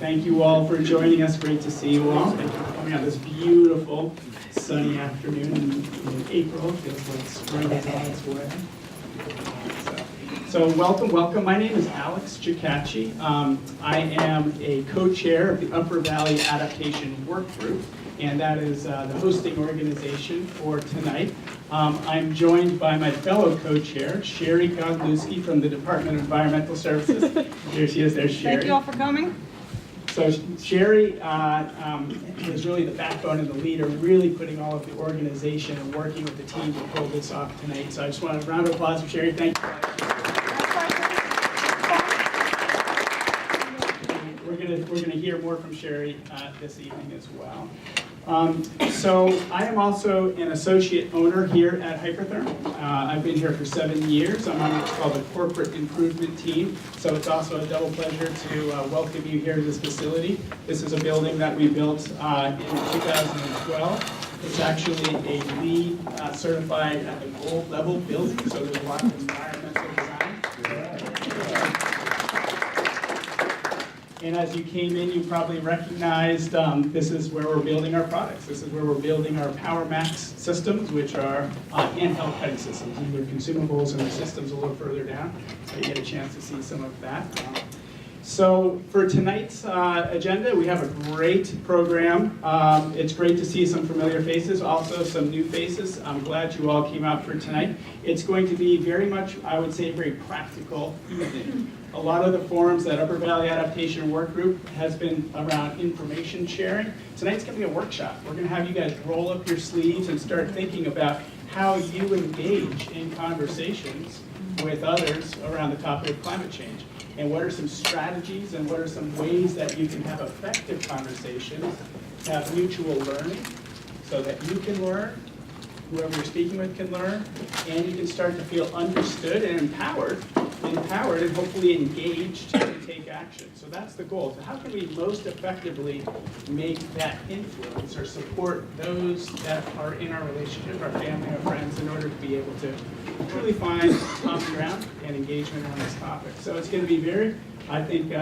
Thank you all for joining us. Great to see you all. Thank you for coming on this beautiful sunny afternoon in April. It feels like spring is on its way. So welcome. My name is Alex Ciccacci. I am a co-chair of the Upper Valley Adaptation Workgroup, and that is the hosting organization for tonight. I'm joined by my fellow co-chair, Sherry Godlewski from the Department of Environmental Services. Here she is. There's Sherry. Thank you all for coming. So Sherry is really the backbone and the leader, really putting all of the organization and working with the team to pull this off tonight. So I just want a round of applause for Sherry. Thank you. We're gonna hear more from Sherry this evening as well. So I am also an associate owner here at Hypertherm. I've been here for 7 years. I'm on what's called the corporate improvement team. So it's also a double pleasure to welcome you here to this facility. This is a building that we built in 2012. It's actually a LEED certified at the gold level building, so there's a lot of environmental design. And as you came in, you probably recognized this is where we're building our products. This is where we're building our PowerMax systems, which are handheld cutting systems. These are consumables and the systems a little further down, so you get a chance to see some of that. So for tonight's agenda, we have a great program. It's great to see some familiar faces, also some new faces. I'm glad you all came out for tonight. It's going to be very much, I would say, very practical evening. A lot of the forums that Upper Valley Adaptation Workgroup has been around information sharing. Tonight's going to be a workshop. We're going to have you guys roll up your sleeves and start thinking about how you engage in conversations with others around the topic of climate change. And what are some strategies and what are some ways that you can have effective conversations, have mutual learning, so that you can learn, whoever you're speaking with can learn, and you can start to feel understood and empowered and hopefully engaged to take action. So that's the goal. So how can we most effectively make that influence or support those that are in our relationship, our family, our friends, in order to be able to truly find common ground and engagement on this topic. So it's going to be very, I think,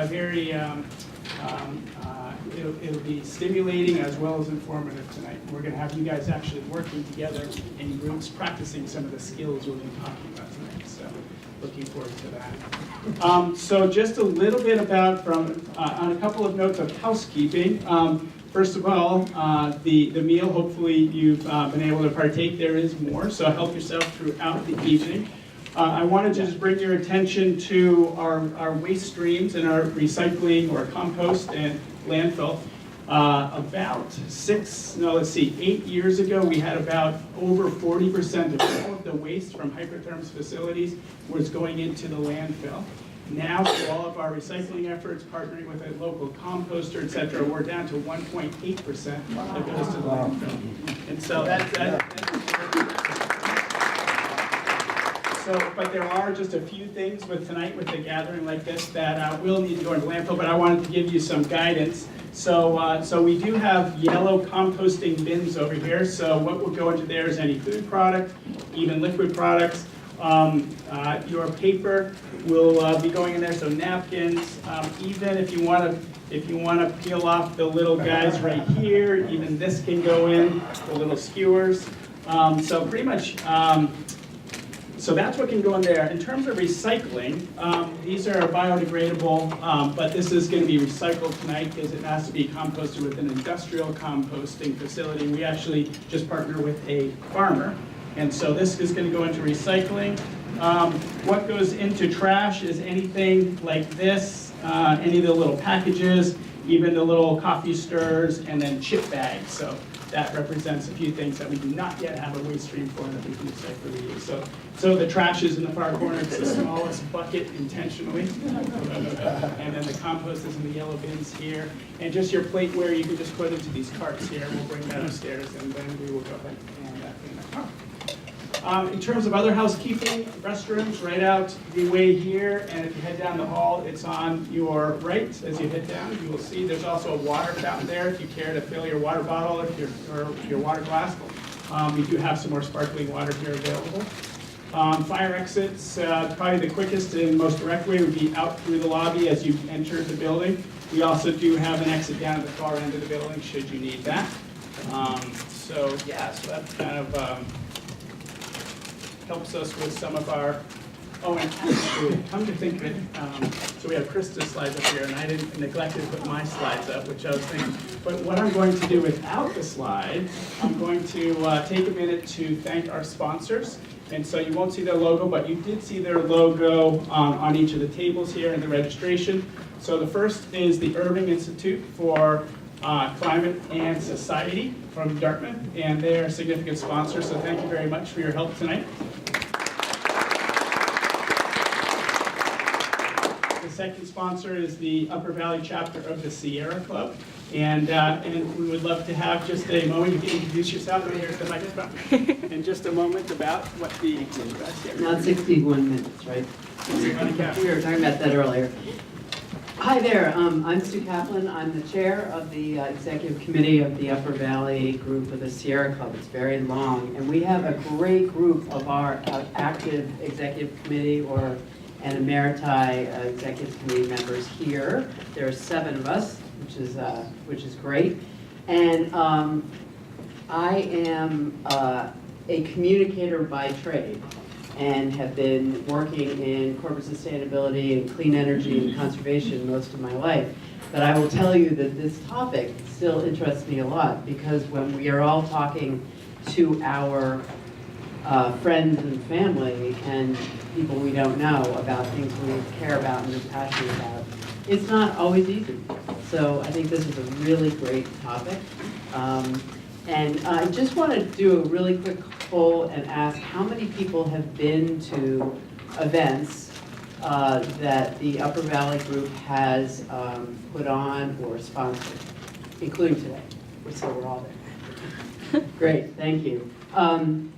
it'll be stimulating as well as informative tonight. We're going to have you guys actually working together in groups, practicing some of the skills we've been talking about tonight. So looking forward to that. So just a little bit about on a couple of notes of housekeeping. First of all, the meal, hopefully you've been able to partake. There is more, so help yourself throughout the evening. I wanted to just bring your attention to our waste streams and our recycling or compost and landfill. About 8 years ago, we had about over 40% of all of the waste from Hypertherm's facilities was going into the landfill. Now, through all of our recycling efforts, partnering with a local composter, et cetera, we're down to 1.8% that goes to the landfill. And so but there are just a few things with tonight, with a gathering like this, that will need to go into landfill, but I wanted to give you some guidance. So we do have yellow composting bins over here. So what will go into there is any food product, even liquid products. Your paper will be going in there, so napkins. Even if you want to peel off the little guys right here, even this can go in, the little skewers. So pretty much, so that's what can go in there. In terms of recycling, these are biodegradable, but this is going to be recycled tonight because it has to be composted with an industrial composting facility. We actually just partner with a farmer, and so this is going to go into recycling. What goes into trash is anything like this, any of the little packages, even the little coffee stirs, and then chip bags. So that represents a few things that we do not yet have a waste stream for that we can recycle or reuse. So the trash is in the far corner. It's the smallest bucket intentionally. And then the compost is in the yellow bins here. And just your plateware, you can just put into these carts here. We'll bring that upstairs, and then we will go ahead and clean that up. In terms of other housekeeping, restrooms right out the way here, and if you head down the hall, it's on your right. As you head down, you will see there's also a water fountain there if you care to fill your water bottle or your water glass. We do have some more sparkling water here available. Fire exits, probably the quickest and most direct way would be out through the lobby as you enter the building. We also do have an exit down at the far end of the building should you need that. So that kind of helps us with some of our, oh, and actually, come to think of it, so we have Krista's slides up here, and I didn't neglected to put my slides up, which I was thinking, but what I'm going to do without the slide, I'm going to take a minute to thank our sponsors. And so you won't see their logo, but you did see their logo on each of the tables here in the registration. So the first is the Irving Institute for Climate and Society from Dartmouth, and they are a significant sponsor, so thank you very much for your help tonight. The second sponsor is the Upper Valley chapter of the Sierra Club, and we would love to have just a moment. You can introduce yourself right here at the microphone in just a moment about what the Not 61 minutes, right? We were talking about that earlier. Hi there, I'm Stu Kaplan. I'm the chair of the executive committee of the Upper Valley group of the Sierra Club. It's very long, and we have a great group of our active executive committee and emeriti executive committee members here. There are 7 of us, which is great. And I am a communicator by trade, and have been working in corporate sustainability and clean energy and conservation most of my life. But I will tell you that this topic still interests me a lot, because when we are all talking to our friends and family and people we don't know about things we care about and are passionate about, it's not always easy. So I think this is a really great topic. And I just want to do a really quick poll and ask how many people have been to events that the Upper Valley Group has put on or sponsored, including today. So we're all there. Great, thank you.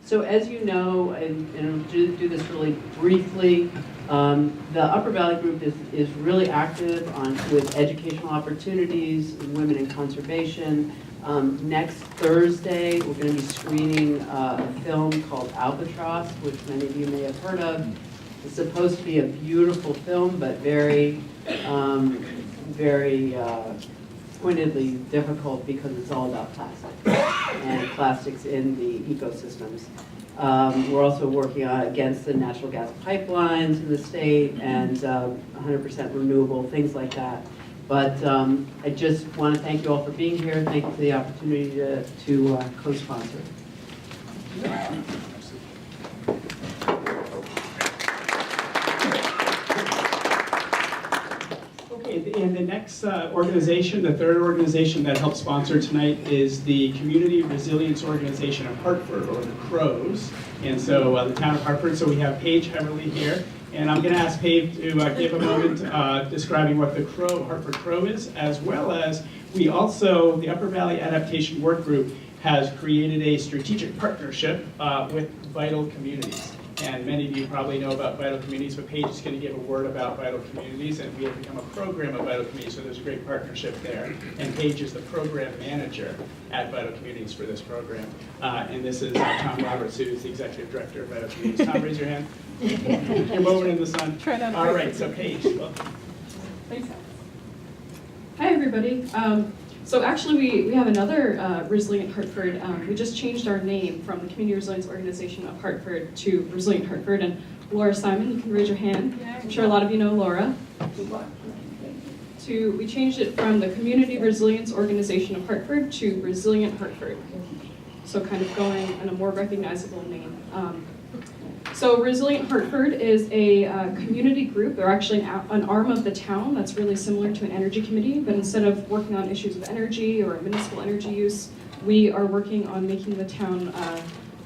So as you know, and I'll do this really briefly, the Upper Valley Group is really active with educational opportunities, women in conservation. Next Thursday, we're going to be screening a film called Albatross, which many of you may have heard of. It's supposed to be a beautiful film, but very pointedly difficult, because it's all about plastic and plastics in the ecosystems. We're also working against the natural gas pipelines in the state and 100% renewable, things like that. But I just want to thank you all for being here. Thank you for the opportunity to co-sponsor. Okay, and the next organization, the third organization that helped sponsor tonight, is the Community Resilience Organization of Hartford, or the CROWS. And so the town of Hartford, so we have Paige Heverly here. And I'm going to ask Paige to give a moment describing what the Hartford Crow is, as well as we also, the Upper Valley Adaptation Workgroup has created a strategic partnership with Vital Communities. And many of you probably know about Vital Communities, but Paige is going to give a word about Vital Communities, and we have become a program of Vital Communities, so there's a great partnership there. And Paige is the program manager at Vital Communities for this program. And this is Tom Roberts, who is the executive director of Vital Communities. Tom, raise your hand. Your moment in the sun. All right, so Paige, welcome. Thanks. Hi, everybody. So actually, we have another Resilient Hartford. We just changed our name from the Community Resilience Organization of Hartford to Resilient Hartford. And Laura Simon, you can raise your hand. I'm sure a lot of you know Laura. We changed it from the Community Resilience Organization of Hartford to Resilient Hartford. So kind of going in a more recognizable name. So Resilient Hartford is a community group. They're actually an arm of the town that's really similar to an energy committee, but instead of working on issues of energy or municipal energy use, we are working on making the town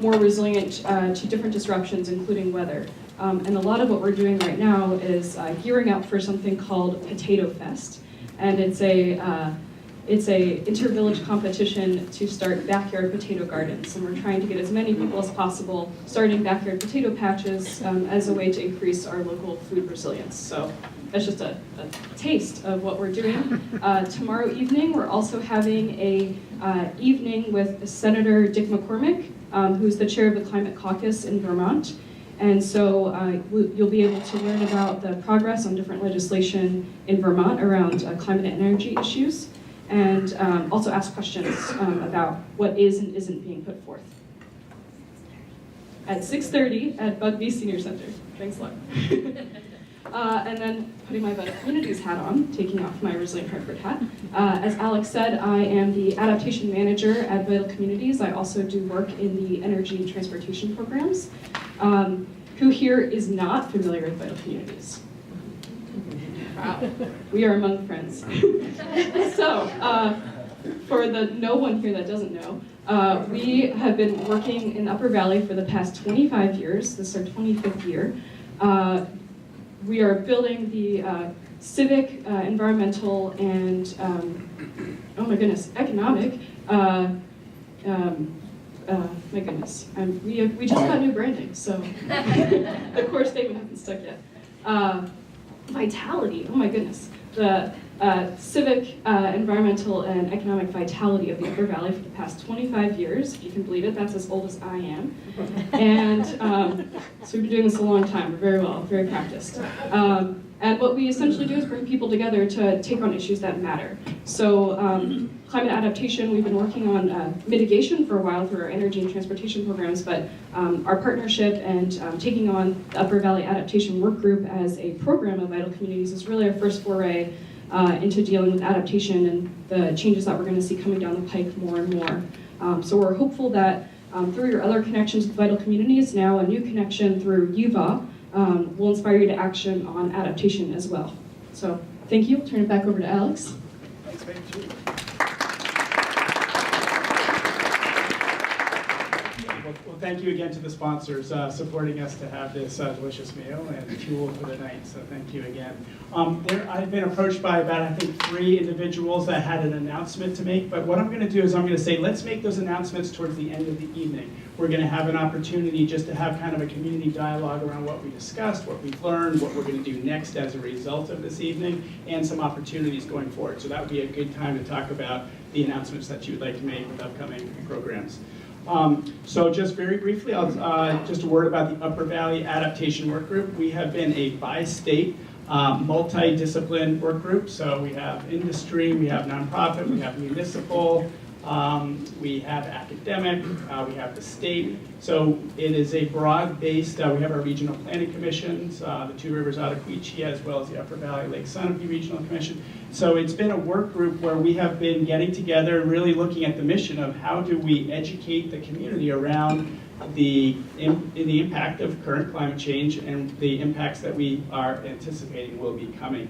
more resilient to different disruptions, including weather. And a lot of what we're doing right now is gearing up for something called Potato Fest. And it's a inter-village competition to start backyard potato gardens, and we're trying to get as many people as possible starting backyard potato patches as a way to increase our local food resilience. So that's just a taste of what we're doing. Tomorrow evening, we're also having a evening with Senator Dick McCormick, who's the chair of the Climate Caucus in Vermont. And so you'll be able to learn about the progress on different legislation in Vermont around climate and energy issues, and also ask questions about what is and isn't being put forth. At 6:30 at Bugby Senior Center. Thanks a lot. And then putting my Vital Communities hat on, taking off my Resilient Hartford hat. As Alex said, I am the Adaptation Manager at Vital Communities. I also do work in the energy and transportation programs. Who here is not familiar with Vital Communities? Wow, we are among friends. So, for the no one here that doesn't know, we have been working in the Upper Valley for the past 25 years. This is our 25th year. We are building the civic, environmental, and, oh my goodness, economic, my goodness, we just got new branding, so the core statement hasn't stuck yet. Vitality, oh my goodness. The civic, environmental, and economic vitality of the Upper Valley for the past 25 years. If you can believe it, that's as old as I am. And so we've been doing this a long time. We're very well, very practiced. And what we essentially do is bring people together to take on issues that matter. So climate adaptation, we've been working on mitigation for a while through our energy and transportation programs, but our partnership and taking on the Upper Valley Adaptation Workgroup as a program of Vital Communities is really our first foray into dealing with adaptation and the changes that we're going to see coming down the pike more and more. So we're hopeful that through your other connections with Vital Communities, now a new connection through UVA will inspire you to action on adaptation as well. So thank you. I'll turn it back over to Alex. Thanks, Meg. Well, thank you again to the sponsors supporting us to have this delicious meal and fuel for the night, so thank you again. I've been approached by about, I think, 3 individuals that had an announcement to make, but what I'm going to do is I'm going to say, let's make those announcements towards the end of the evening. We're going to have an opportunity just to have kind of a community dialogue around what we discussed, what we've learned, what we're going to do next as a result of this evening, and some opportunities going forward. So that would be a good time to talk about the announcements that you would like to make with upcoming programs. So just very briefly, just a word about the Upper Valley Adaptation Workgroup. We have been a bi-state, multidiscipline work group. So we have industry, we have nonprofit, we have municipal, we have academic, we have the state. So it is a broad-based, we have our regional planning commissions, the Two Rivers Ottaquechee, as well as the Upper Valley Lake Sunapee Regional Commission. So it's been a work group where we have been getting together, really looking at the mission of how do we educate the community around the impact of current climate change and the impacts that we are anticipating will be coming,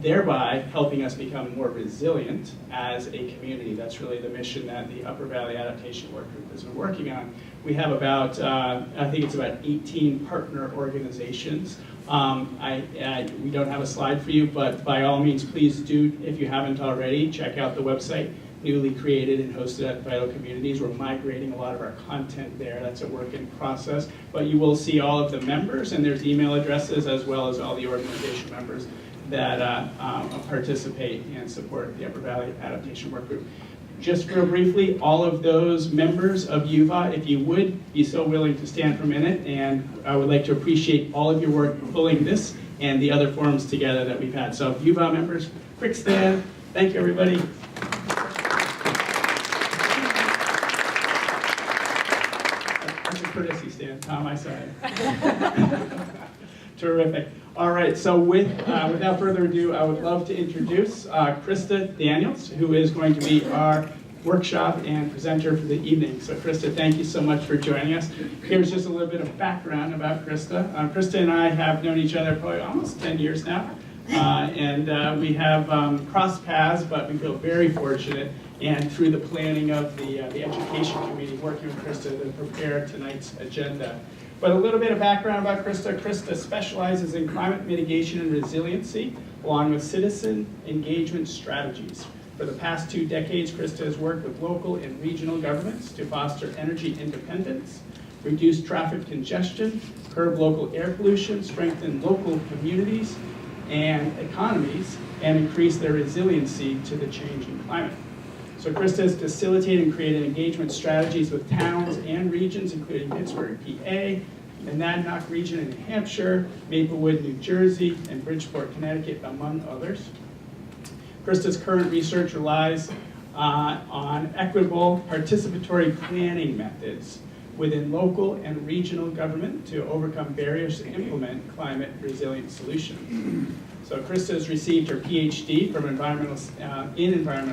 thereby helping us become more resilient as a community. That's really the mission that the Upper Valley Adaptation Workgroup has been working on. We have about, I think it's about 18 partner organizations. We don't have a slide for you, but by all means, please do, if you haven't already, check out the website, newly created and hosted at Vital Communities. We're migrating a lot of our content there. That's a work in process. But you will see all of the members, and there's email addresses as well as all the organization members that participate and support the Upper Valley Adaptation Workgroup. Just real briefly, all of those members of UVA, if you would be so willing to stand for a minute, and I would like to appreciate all of your work pulling this and the other forums together that we've had. So UVA members, quick stand. Thank you, everybody. That's a courtesy stand, Tom, I saw it. Terrific. All right, so without further ado, I would love to introduce Krista Daniels, who is going to be our workshop and presenter for the evening. So Krista, thank you so much for joining us. Here's just a little bit of background about Krista. Krista and I have known each other probably almost 10 years now, and we have crossed paths, but we feel very fortunate, and through the planning of the Education Committee, working with Krista to prepare tonight's agenda. But a little bit of background about Krista. Krista specializes in climate mitigation and resiliency, along with citizen engagement strategies. For the past 2 decades, Krista has worked with local and regional governments to foster energy independence, reduce traffic congestion, curb local air pollution, strengthen local communities and economies, and increase their resiliency to the changing climate. So Krista has facilitated and created engagement strategies with towns and regions, including Pittsburgh, PA, Monadnock region in New Hampshire, Maplewood, New Jersey, and Bridgeport, Connecticut, among others. Krista's current research relies on equitable participatory planning methods within local and regional government to overcome barriers to implement climate resilient solutions. So Krista has received her PhD from environmental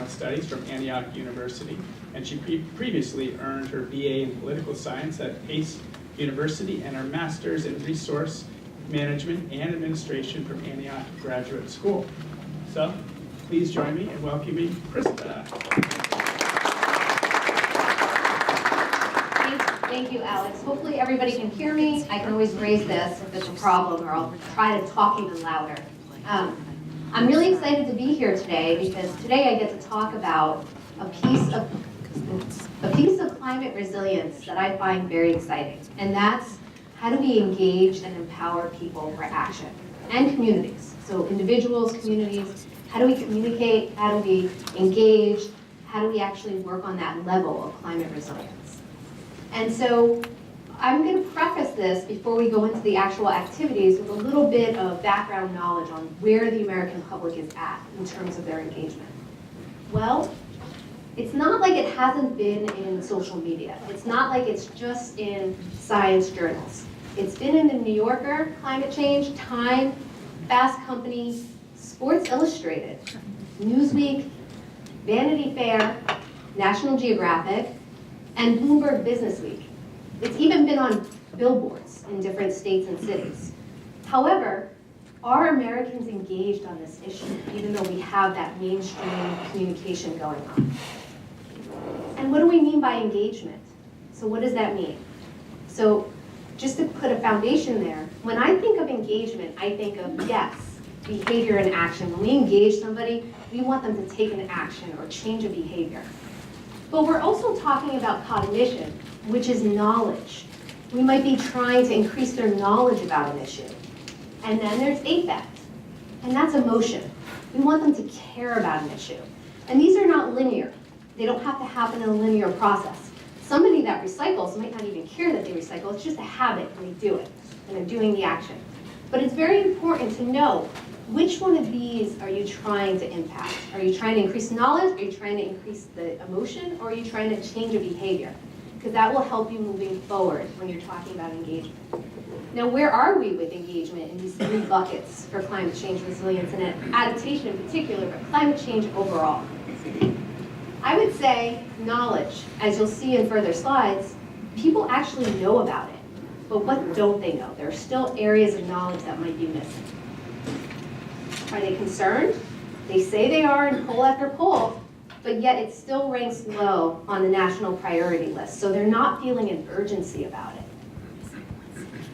studies from Antioch University, and she previously earned her BA in political science at Pace University and her master's in resource management and administration from Antioch Graduate School. So please join me in welcoming Krista. Thank you, Alex. Hopefully everybody can hear me. I can always raise this if there's a problem, or I'll try to talk even louder. I'm really excited to be here today because today I get to talk about a piece of climate resilience that I find very exciting, and that's how do we engage and empower people for action and communities. So individuals, communities, how do we communicate, how do we engage, how do we actually work on that level of climate resilience? And so I'm going to preface this before we go into the actual activities with a little bit of background knowledge on where the American public is at in terms of their engagement. Well, it's not like it hasn't been in social media. It's not like it's just in science journals. It's been in the New Yorker, Climate Change, Time, Fast Company, Sports Illustrated, Newsweek, Vanity Fair, National Geographic, and Bloomberg Businessweek. It's even been on billboards in different states and cities. However, are Americans engaged on this issue, even though we have that mainstream communication going on? And what do we mean by engagement? So what does that mean? So just to put a foundation there, when I think of engagement, I think of, yes, behavior and action. When we engage somebody, we want them to take an action or change a behavior. But we're also talking about cognition, which is knowledge. We might be trying to increase their knowledge about an issue. And then there's affect, and that's emotion. We want them to care about an issue. And these are not linear. They don't have to happen in a linear process. Somebody that recycles might not even care that they recycle. It's just a habit, and they do it, and they're doing the action. But it's very important to know which one of these are you trying to impact? Are you trying to increase knowledge? Are you trying to increase the emotion? Or are you trying to change a behavior? Because that will help you moving forward when you're talking about engagement. Now, where are we with engagement in these three buckets for climate change resilience and adaptation in particular, but climate change overall? I would say knowledge. As you'll see in further slides, people actually know about it. But what don't they know? There are still areas of knowledge that might be missing. Are they concerned? They say they are in poll after poll, but yet it still ranks low on the national priority list. So they're not feeling an urgency about it.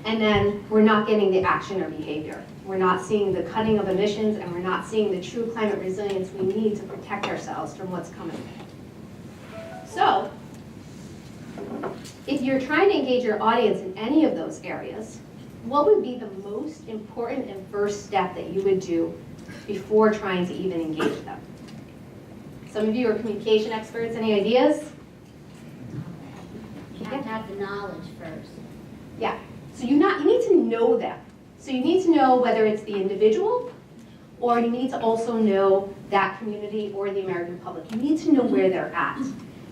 And then we're not getting the action or behavior. We're not seeing the cutting of emissions, and we're not seeing the true climate resilience we need to protect ourselves from what's coming. So, if you're trying to engage your audience in any of those areas, what would be the most important and first step that you would do before trying to even engage them? Some of you are communication experts. Any ideas? You have to have the knowledge first. Yeah. So you need to know them. So you need to know whether it's the individual, or you need to also know that community or the American public. You need to know where they're at.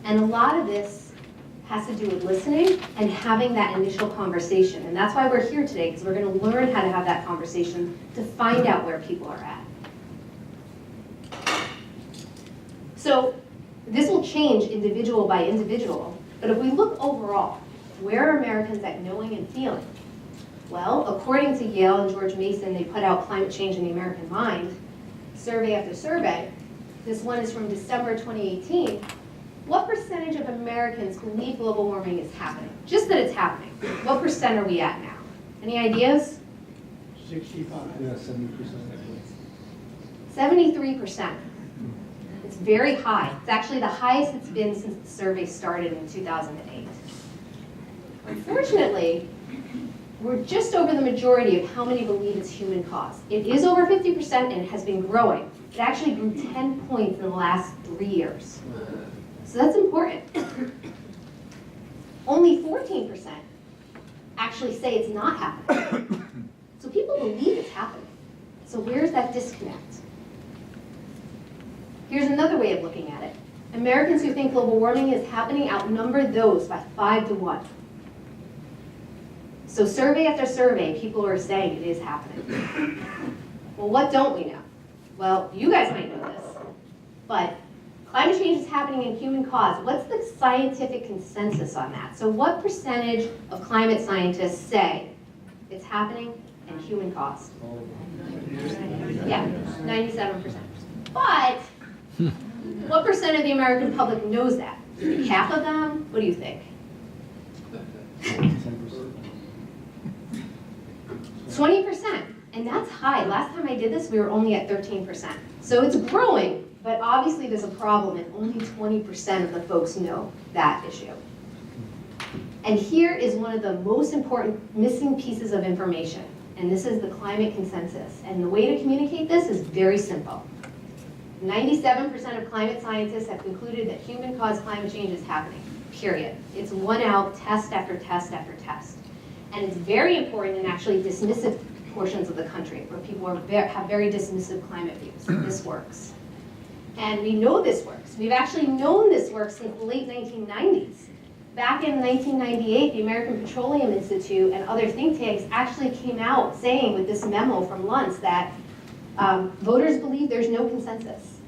And a lot of this has to do with listening and having that initial conversation. And that's why we're here today, because we're going to learn how to have that conversation to find out where people are at. So this will change individual by individual, but if we look overall, where are Americans at knowing and feeling? Well, according to Yale and George Mason, they put out Climate Change in the American Mind, survey after survey. This one is from December 2018. What percentage of Americans believe global warming is happening? Just that it's happening. What percent are we at now? Any ideas? 65. Yeah, 70%. 73%. It's very high. It's actually the highest it's been since the survey started in 2008. Unfortunately, we're just over the majority of how many believe it's human caused. It is over 50% and it has been growing. It actually grew 10 points in the last 3 years. So that's important. Only 14% actually say it's not happening. So people believe it's happening. So where's that disconnect? Here's another way of looking at it. Americans who think global warming is happening outnumber those by 5 to 1. So survey after survey, people are saying it is happening. Well, what don't we know? Well, you guys might know this, but climate change is happening in human cause. What's the scientific consensus on that? So what percentage of climate scientists say it's happening in human cause? Yeah, 97%. But what percent of the American public knows that? Half of them? What do you think? 20%, and that's high. Last time I did this, we were only at 13%. So it's growing, but obviously there's a problem, and only 20% of the folks know that issue. And here is one of the most important missing pieces of information, and this is the climate consensus. And the way to communicate this is very simple. 97% of climate scientists have concluded that human-caused climate change is happening, period. It's won out test after test after test. And it's very important in actually dismissive portions of the country where people are have very dismissive climate views. This works. And we know this works. We've actually known this works since the late 1990s. Back in 1998, the American Petroleum Institute and other think tanks actually came out saying with this memo from Luntz that voters believe there's no consensus.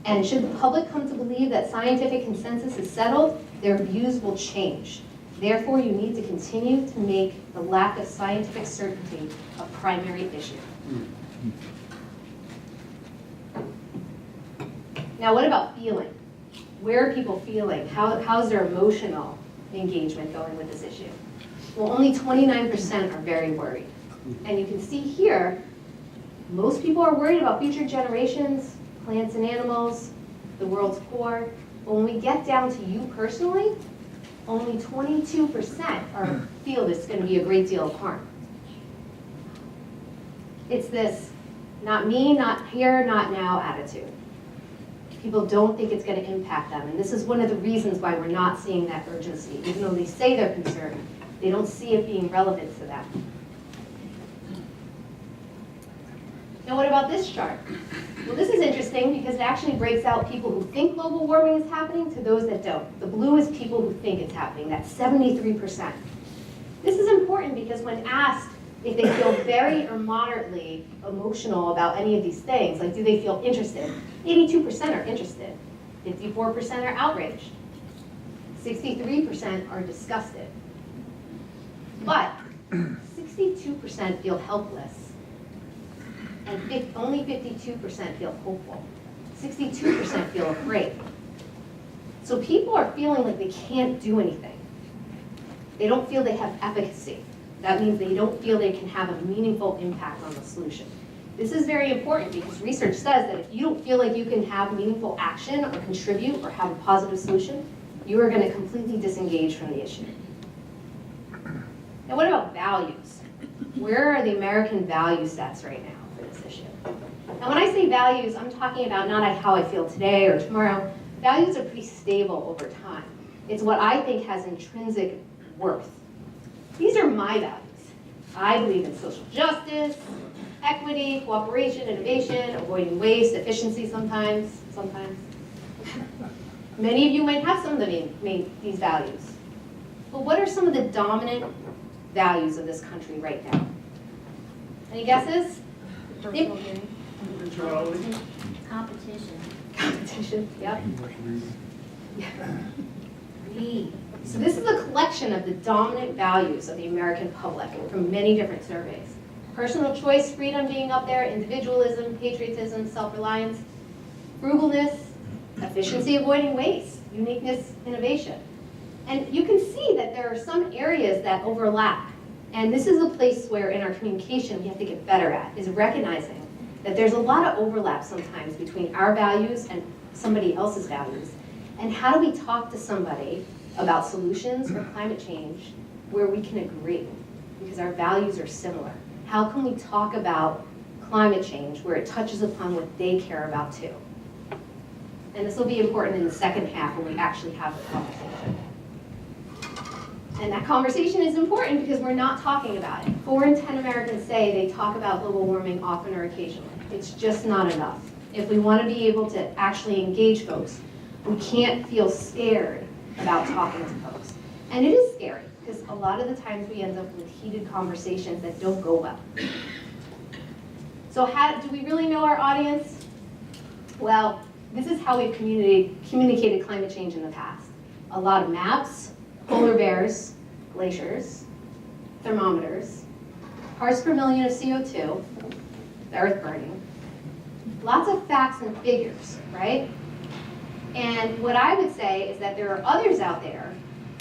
And should the public come to believe that scientific consensus is settled, their views will change. Therefore, you need to continue to make the lack of scientific certainty a primary issue. Now, what about feeling? Where are people feeling? How's their emotional engagement going with this issue? Well, only 29% are very worried. And you can see here, most people are worried about future generations, plants and animals, the world's poor. But when we get down to you personally, only 22% feel there's going to be a great deal of harm. It's this not me, not here, not now attitude. People don't think it's going to impact them. And this is one of the reasons why we're not seeing that urgency. Even though they say they're concerned, they don't see it being relevant to them. Now what about this chart? Well, this is interesting because it actually breaks out people who think global warming is happening to those that don't. The blue is people who think it's happening. That's 73%. This is important because when asked if they feel very or moderately emotional about any of these things, like do they feel interested, 82% are interested, 54% are outraged, 63% are disgusted, but 62% feel helpless, and only 52% feel hopeful. 62% feel afraid. So people are feeling like they can't do anything. They don't feel they have efficacy. That means they don't feel they can have a meaningful impact on the solution. This is very important because research says that if you don't feel like you can have meaningful action or contribute or have a positive solution, you are going to completely disengage from the issue. Now what about values? Where are the American value sets right now? Issue. And when I say values, I'm talking about not how I feel today or tomorrow. Values are pretty stable over time. It's what I think has intrinsic worth. These are my values. I believe in social justice, equity, cooperation, innovation, avoiding waste, efficiency sometimes. Many of you might have some of these values. But what are some of the dominant values of this country right now? Any guesses? Personal gain. Competition. Competition, yep. Greed. So this is a collection of the dominant values of the American public from many different surveys. Personal choice, freedom being up there, individualism, patriotism, self-reliance, frugalness, efficiency, avoiding waste, uniqueness, innovation. And you can see that there are some areas that overlap. And this is a place where in our communication we have to get better at, is recognizing that there's a lot of overlap sometimes between our values and somebody else's values. And how do we talk to somebody about solutions or climate change where we can agree? Because our values are similar. How can we talk about climate change where it touches upon what they care about too? And this will be important in the second half when we actually have the conversation. And that conversation is important because we're not talking about it. 4 in 10 Americans say they talk about global warming often or occasionally. It's just not enough. If we want to be able to actually engage folks, we can't feel scared about talking to folks. And it is scary because a lot of the times we end up with heated conversations that don't go well. So do we really know our audience? Well, this is how we've communicated climate change in the past. A lot of maps, polar bears, glaciers, thermometers, parts per million of CO2, the earth burning, lots of facts and figures, right? And what I would say is that there are others out there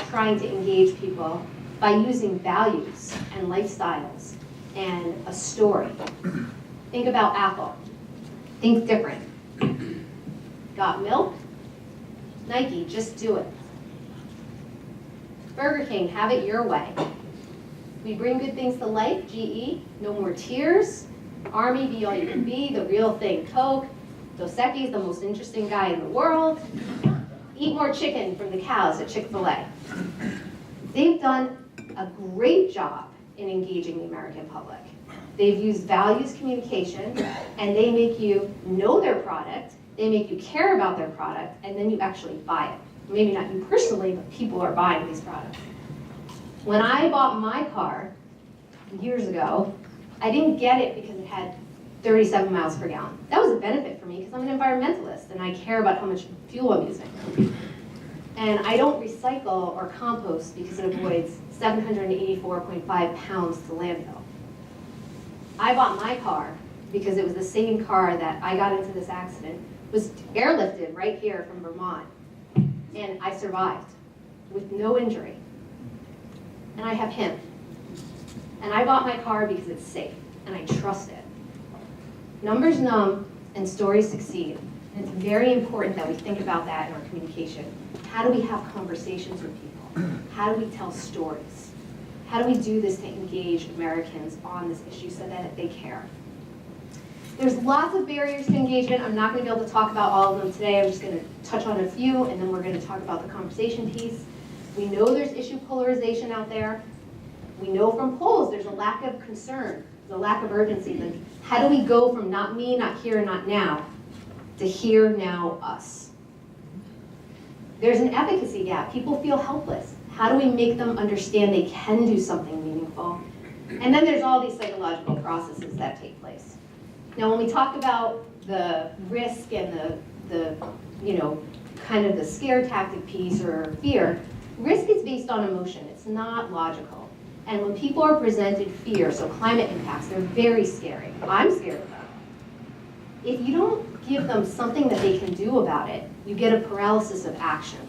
trying to engage people by using values and lifestyles and a story. Think about Apple. Think different. Got milk? Nike, just do it. Burger King, have it your way. We bring good things to life, GE, no more tears. Army, be all you can be, the real thing, Coke. Dos Equis, the most interesting guy in the world. Eat more chicken from the cows at Chick-fil-A. They've done a great job in engaging the American public. They've used values communication, and they make you know their product, they make you care about their product, and then you actually buy it. Maybe not you personally, but people are buying these products. When I bought my car years ago, I didn't get it because it had 37 miles per gallon. That was a benefit for me because I'm an environmentalist and I care about how much fuel I'm using. And I don't recycle or compost because it avoids 784.5 pounds to landfill. I bought my car because it was the same car that I got into this accident, was airlifted right here from Vermont, and I survived with no injury. And I have him. And I bought my car because it's safe, and I trust it. Numbers numb, and stories succeed. And it's very important that we think about that in our communication. How do we have conversations with people? How do we tell stories? How do we do this to engage Americans on this issue so that they care? There's lots of barriers to engagement. I'm not going to be able to talk about all of them today. I'm just going to touch on a few, and then we're going to talk about the conversation piece. We know there's issue polarization out there. We know from polls there's a lack of concern, there's a lack of urgency. Like, how do we go from not me, not here, not now, to here, now, us? There's an efficacy gap. People feel helpless. How do we make them understand they can do something meaningful? And then there's all these psychological processes that take place. Now, when we talk about the risk and the kind of the scare tactic piece or fear, risk is based on emotion. It's not logical. And when people are presented fear, so climate impacts, they're very scary. I'm scared of them. If you don't give them something that they can do about it, you get a paralysis of action.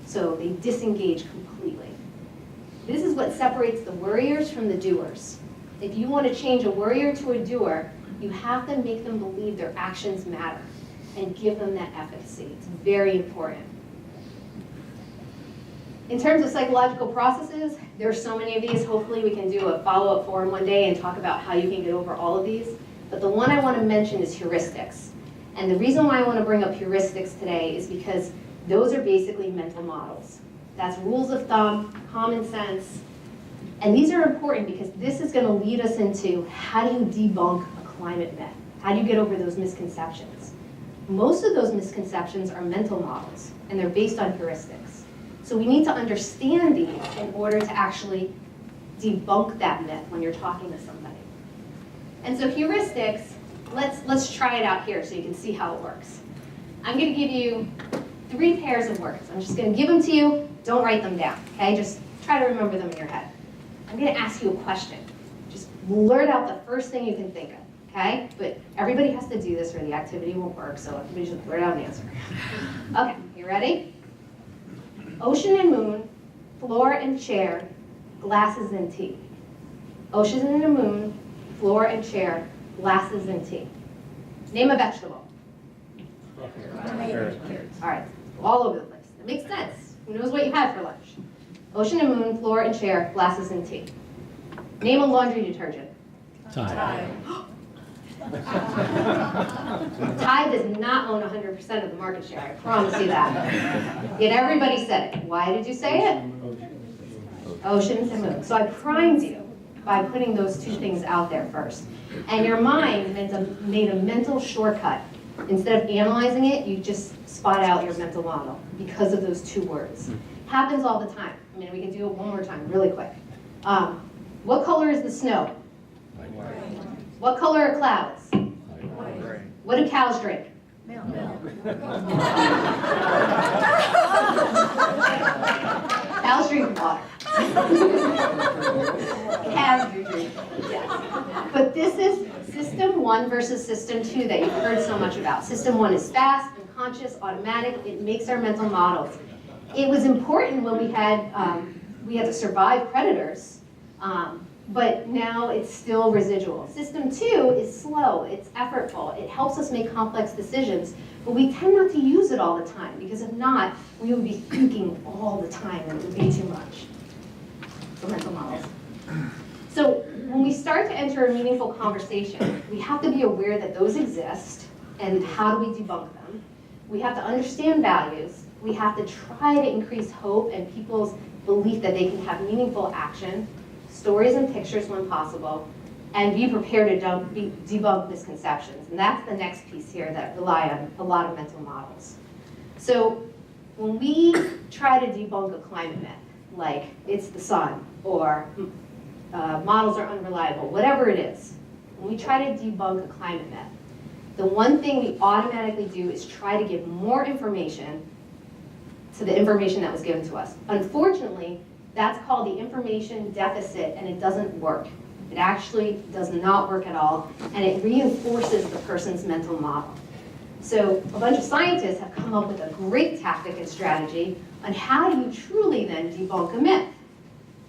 So they disengage completely. This is what separates the worriers from the doers. If you want to change a worrier to a doer, you have to make them believe their actions matter and give them that efficacy. It's very important. In terms of psychological processes, there are so many of these. Hopefully we can do a follow-up forum one day and talk about how you can get over all of these. But the one I want to mention is heuristics. And the reason why I want to bring up heuristics today is because those are basically mental models. That's rules of thumb, common sense. And these are important because this is going to lead us into how do you debunk a climate myth? How do you get over those misconceptions? Most of those misconceptions are mental models, and they're based on heuristics. So we need to understand these in order to actually debunk that myth when you're talking to somebody. And so heuristics, let's try it out here so you can see how it works. I'm going to give you 3 pairs of words. I'm just going to give them to you. Don't write them down, okay? Just try to remember them in your head. I'm going to ask you a question. Just blurt out the first thing you can think of, okay? But everybody has to do this or the activity won't work, so everybody just blurt out an answer. Okay, you ready? Ocean and moon, floor and chair, glasses and tea. Ocean and the moon, floor and chair, glasses and tea. Name a vegetable. All right, all over the place. It makes sense. Who knows what you had for lunch? Ocean and moon, floor and chair, glasses and tea. Name a laundry detergent. Tide. Tide does not own 100% of the market share, I promise you that. Yet everybody said it. Why did you say it? Oh, shouldn't say move. So I primed you by putting those two things out there first. And your mind made a mental shortcut. Instead of analyzing it, you just spot out your mental model because of those two words. Happens all the time. I mean, we can do it one more time, really quick. What color is the snow? What color are clouds? What do cows drink? Cows drink water. Cows do drink, yes. But this is system 1 versus system 2 that you've heard so much about. System 1 is fast, unconscious, automatic. It makes our mental models. It was important when we had to survive predators, but now it's still residual. System 2 is slow, it's effortful, it helps us make complex decisions, but we tend not to use it all the time, because if not, we would be thinking all the time and it would be too much for mental models. So when we start to enter a meaningful conversation, we have to be aware that those exist, and how do we debunk them? We have to understand values, we have to try to increase hope and people's belief that they can have meaningful action, stories and pictures when possible, and be prepared to debunk misconceptions. And that's the next piece here that rely on a lot of mental models. So when we try to debunk a climate myth, like it's the sun, or models are unreliable, whatever it is, when we try to debunk a climate myth, the one thing we automatically do is try to give more information to the information that was given to us. Unfortunately, that's called the information deficit, and it doesn't work. It actually does not work at all, and it reinforces the person's mental model. So a bunch of scientists have come up with a great tactic and strategy on how do you truly then debunk a myth.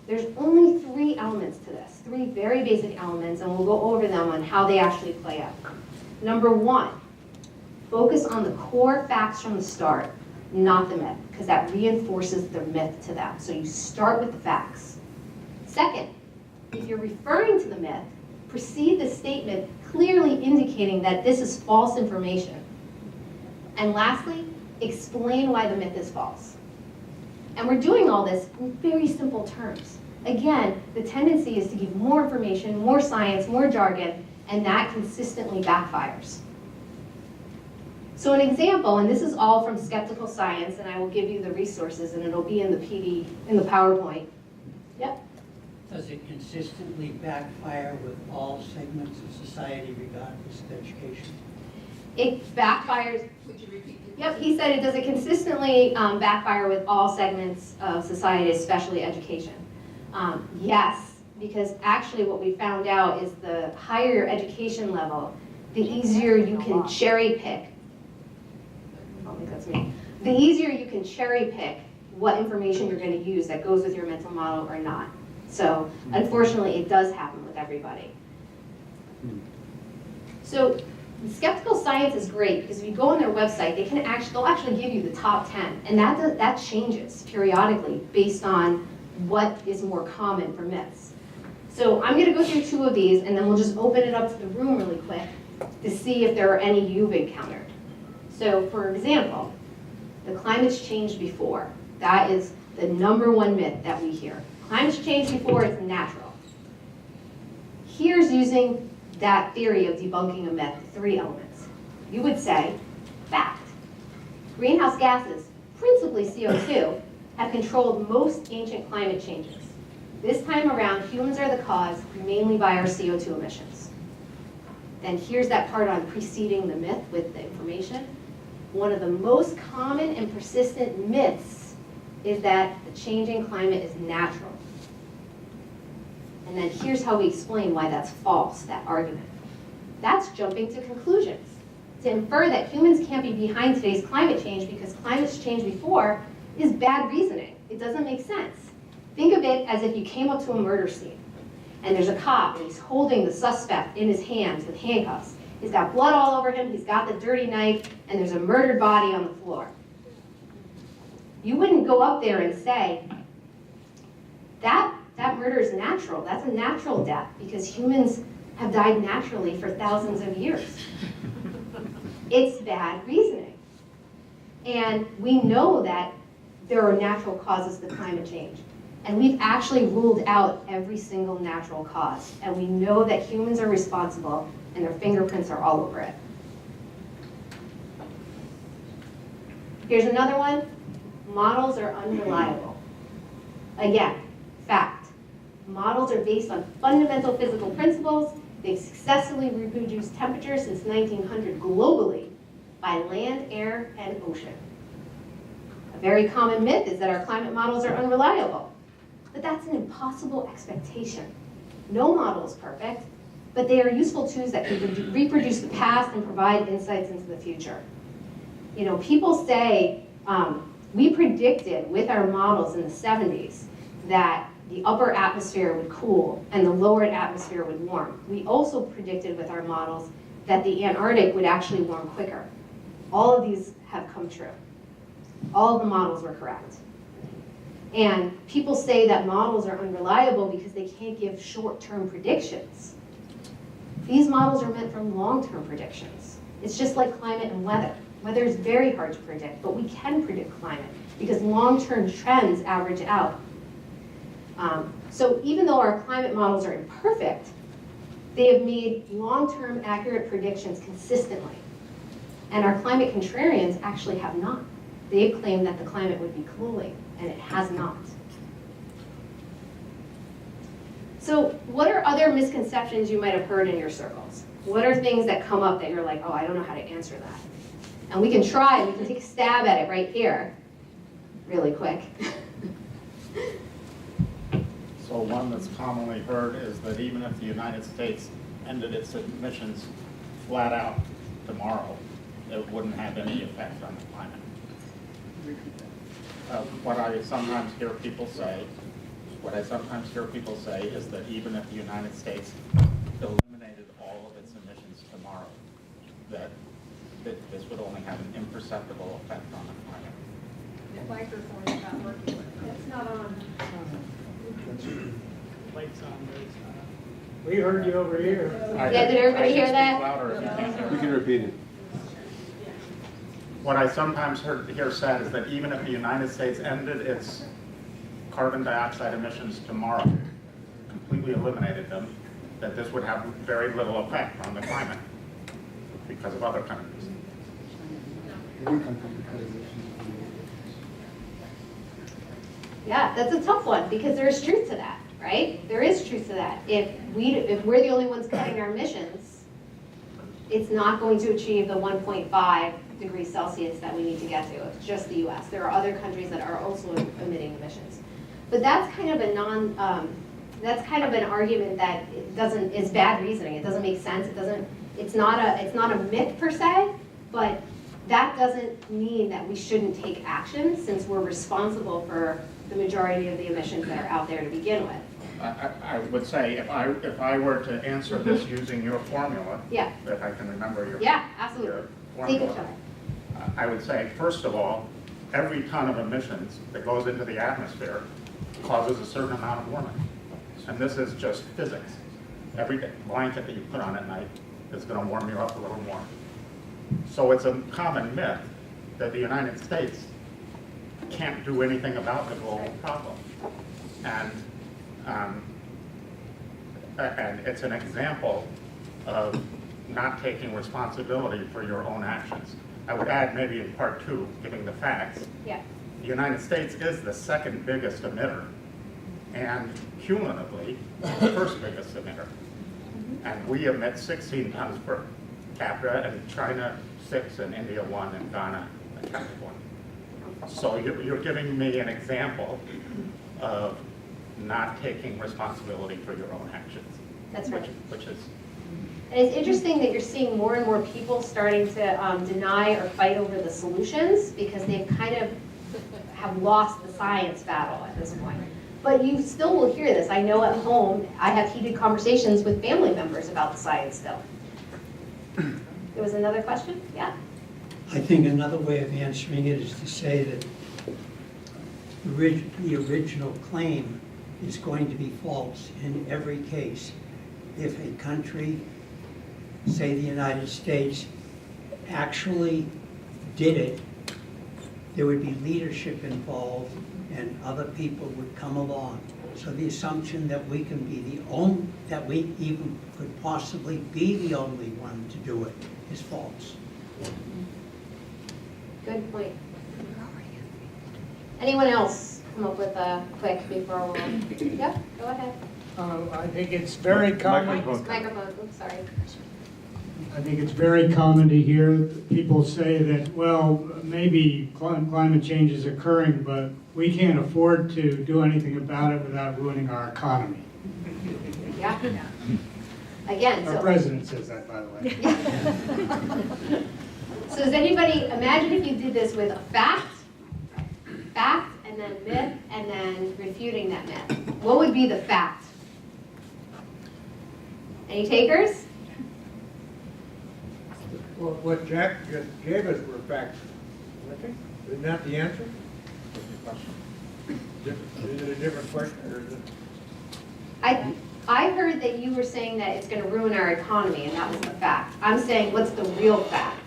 There's only 3 elements to this, 3 very basic elements, and we'll go over them on how they actually play out. Number 1, focus on the core facts from the start, not the myth, because that reinforces the myth to them. So you start with the facts. Second, if you're referring to the myth, precede the statement clearly indicating that this is false information. And lastly, explain why the myth is false. And we're doing all this in very simple terms. Again, the tendency is to give more information, more science, more jargon, and that consistently backfires. So an example, and this is all from Skeptical Science, and I will give you the resources, and it'll be in the PD, in the PowerPoint. Yep. Does it consistently backfire with all segments of society regardless of education? It backfires. Would you repeat it? Yep, he said it does it consistently backfire with all segments of society, especially education. Yes, because actually what we found out is the higher your education level, the easier you can cherry pick. I don't think that's me. The easier you can cherry pick what information you're going to use that goes with your mental model or not. So unfortunately, it does happen with everybody. So Skeptical Science is great because if you go on their website, they'll actually give you the top 10, and that changes periodically based on what is more common for myths. So I'm going to go through 2 of these, and then we'll just open it up to the room really quick to see if there are any you've encountered. So for example, the climate's changed before. That is the #1 myth that we hear. Climate's changed before, it's natural. Here's using that theory of debunking a myth, 3 elements. You would say, fact. Greenhouse gases, principally CO2, have controlled most ancient climate changes. This time around, humans are the cause, mainly by our CO2 emissions. Then here's that part on preceding the myth with the information. One of the most common and persistent myths is that the changing climate is natural. And then here's how we explain why that's false, that argument. That's jumping to conclusions. To infer that humans can't be behind today's climate change because climate's changed before is bad reasoning. It doesn't make sense. Think of it as if you came up to a murder scene and there's a cop and he's holding the suspect in his hands with handcuffs. He's got blood all over him, he's got the dirty knife, and there's a murdered body on the floor. You wouldn't go up there and say, that murder is natural. That's a natural death because humans have died naturally for thousands of years. It's bad reasoning. And we know that there are natural causes to climate change. And we've actually ruled out every single natural cause. And we know that humans are responsible and their fingerprints are all over it. Here's another one. Models are unreliable. Again, fact. Models are based on fundamental physical principles. They've successfully reproduced temperature since 1900 globally by land, air, and ocean. A very common myth is that our climate models are unreliable. But that's an impossible expectation. No model is perfect, but they are useful tools that can reproduce the past and provide insights into the future. You know, people say, we predicted with our models in the 70s that the upper atmosphere would cool and the lower atmosphere would warm. We also predicted with our models that the Antarctic would actually warm quicker. All of these have come true. All of the models were correct. And people say that models are unreliable because they can't give short-term predictions. These models are meant for long-term predictions. It's just like climate and weather. Weather is very hard to predict, but we can predict climate because long-term trends average out. So even though our climate models are imperfect, they have made long-term accurate predictions consistently. And our climate contrarians actually have not. They've claimed that the climate would be cooling, and it has not. So what are other misconceptions you might have heard in your circles? What are things that come up that you're like, oh, I don't know how to answer that? And we can try, we can take a stab at it right here, really quick. So one that's commonly heard is that even if the United States ended its emissions flat out tomorrow, it wouldn't have any effect on the climate. What I sometimes hear people say is that even if the United States eliminated all of its emissions tomorrow, that this would only have an imperceptible effect on the climate. The microphone is not working. It's not on. Lights on, but it's not on. We heard you over here. Yeah, did everybody hear that? Louder if you can't hear. You can repeat it. What I sometimes hear said is that even if the United States ended its carbon dioxide emissions tomorrow, completely eliminated them, that this would have very little effect on the climate because of other countries. Yeah, that's a tough one because there is truth to that, right? There is truth to that. If we're the only ones cutting our emissions, it's not going to achieve the 1.5 degrees Celsius that we need to get to. It's just the U.S. There are other countries that are also emitting emissions, but that's kind of a that's kind of an argument that is bad reasoning. It doesn't make sense. It's not a myth per se, but that doesn't mean that we shouldn't take action since we're responsible for the majority of the emissions that are out there to begin with. I would say if I were to answer this using your formula, Yeah. if I can remember your, Yeah, absolutely. your Take a formula, shot. I would say, first of all, every ton of emissions that goes into the atmosphere causes a certain amount of warming. And this is just physics. Every blanket that you put on at night is going to warm you up a little more. So it's a common myth that the United States can't do anything about the global problem. And it's an example of not taking responsibility for your own actions. I would add maybe in part two, giving the facts, Yeah. the United States is the second biggest emitter and cumulatively the first biggest emitter. And we emit 16 tons per capita, and China 6, and India 1, and Ghana a tenth of 1. So you're giving me an example of not taking responsibility for your own actions. That's right. Which is, And it's interesting that you're seeing more and more people starting to deny or fight over the solutions because they've kind of have lost the science battle at this point. But you still will hear this. I know at home, I have heated conversations with family members about the science still. There was another question? Yeah? I think another way of answering it is to say that the original claim is going to be false in every case. If a country, say the United States, actually did it, there would be leadership involved, and other people would come along. So the assumption that we can be the only, that we even could possibly be the only one to do it is false. Good point. Anyone else come up with a quick before we'll, yeah, go ahead. I think it's very common. Microphone, oops, sorry. I think it's very common to hear people say that, well, maybe climate change is occurring, but we can't afford to do anything about it without ruining our economy. Yeah. Again, Our so. president says that, by the way. So does anybody, imagine if you did this with a fact, and then myth, and then refuting that myth. What would be the fact? Any takers? Well, what Jack just gave us were facts. Isn't that the answer? Is it a different question, or is it? I heard that you were saying that it's gonna ruin our economy, and that was the fact. I'm saying, what's the real fact?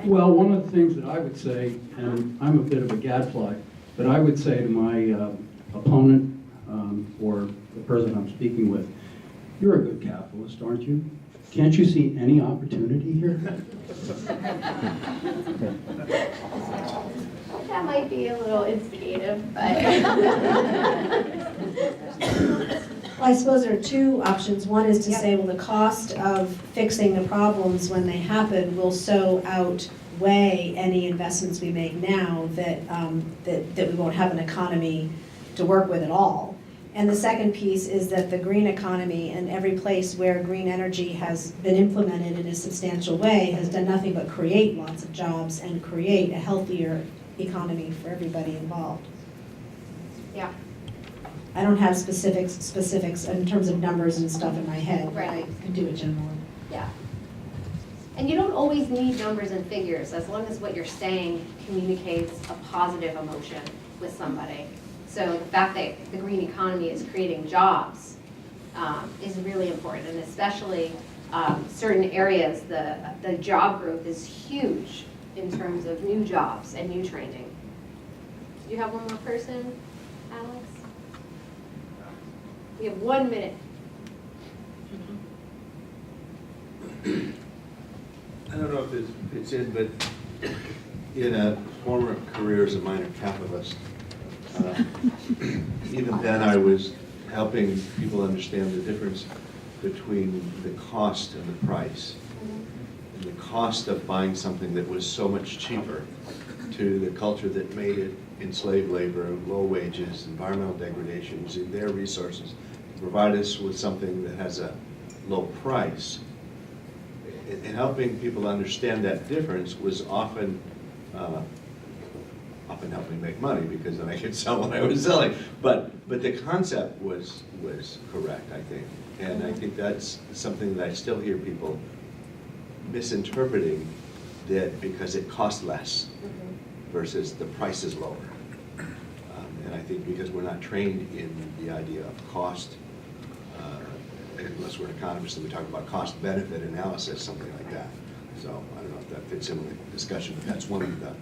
Well, one of the things that I would say, and I'm a bit of a gadfly, but I would say to my opponent or the person I'm speaking with, you're a good capitalist, aren't you? Can't you see any opportunity here? That might be a little instigative, but. Well, I suppose there are two options. One is to Yep. say, well, the cost of fixing the problems when they happen will so outweigh any investments we make now that, that we won't have an economy to work with at all. And the second piece is that the green economy and every place where green energy has been implemented in a substantial way has done nothing but create lots of jobs and create a healthier economy for everybody involved. Yeah. I don't have specifics in terms of numbers and stuff in my head, but I Right. could do it generally. Yeah. And you don't always need numbers and figures, as long as what you're saying communicates a positive emotion with somebody. So the fact that the green economy is creating jobs is really important, and especially certain areas, the job growth is huge in terms of new jobs and new training. Do you have one more person, Alex? We have 1 minute. I don't know if this fits in, but in a former career as a minor capitalist, even then I was helping people understand the difference between the cost and the price. And the cost of buying something that was so much cheaper to the culture that made it enslaved labor, low wages, environmental degradation, using their resources to provide us with something that has a low price. And helping people understand that difference was often helped me make money, because then I could sell what I was selling. But the concept was correct, I think. And I think that's something that I still hear people misinterpreting, that because it costs less versus the price is lower. And I think because we're not trained in the idea of cost, unless we're an economist and we talk about cost-benefit analysis, something like that. So I don't know if that fits in with the discussion, but that's one of the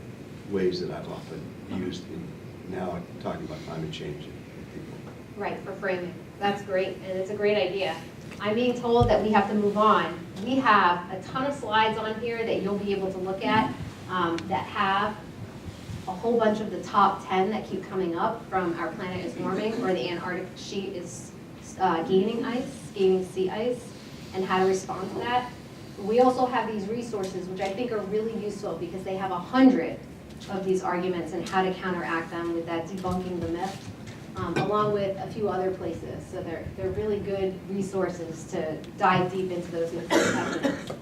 ways that I've often used in now talking about climate change and people. Right, for framing. That's great, and it's a great idea. I'm being told that we have to move on. We have a ton of slides on here that you'll be able to look at that have a whole bunch of the top 10 that keep coming up from our planet is warming, or the Antarctic sheet is gaining sea ice, and how to respond to that. We also have these resources, which I think are really useful because they have 100 of these arguments and how to counteract them with that debunking the myths, along with a few other places. So they're really good resources to dive deep into those misconceptions.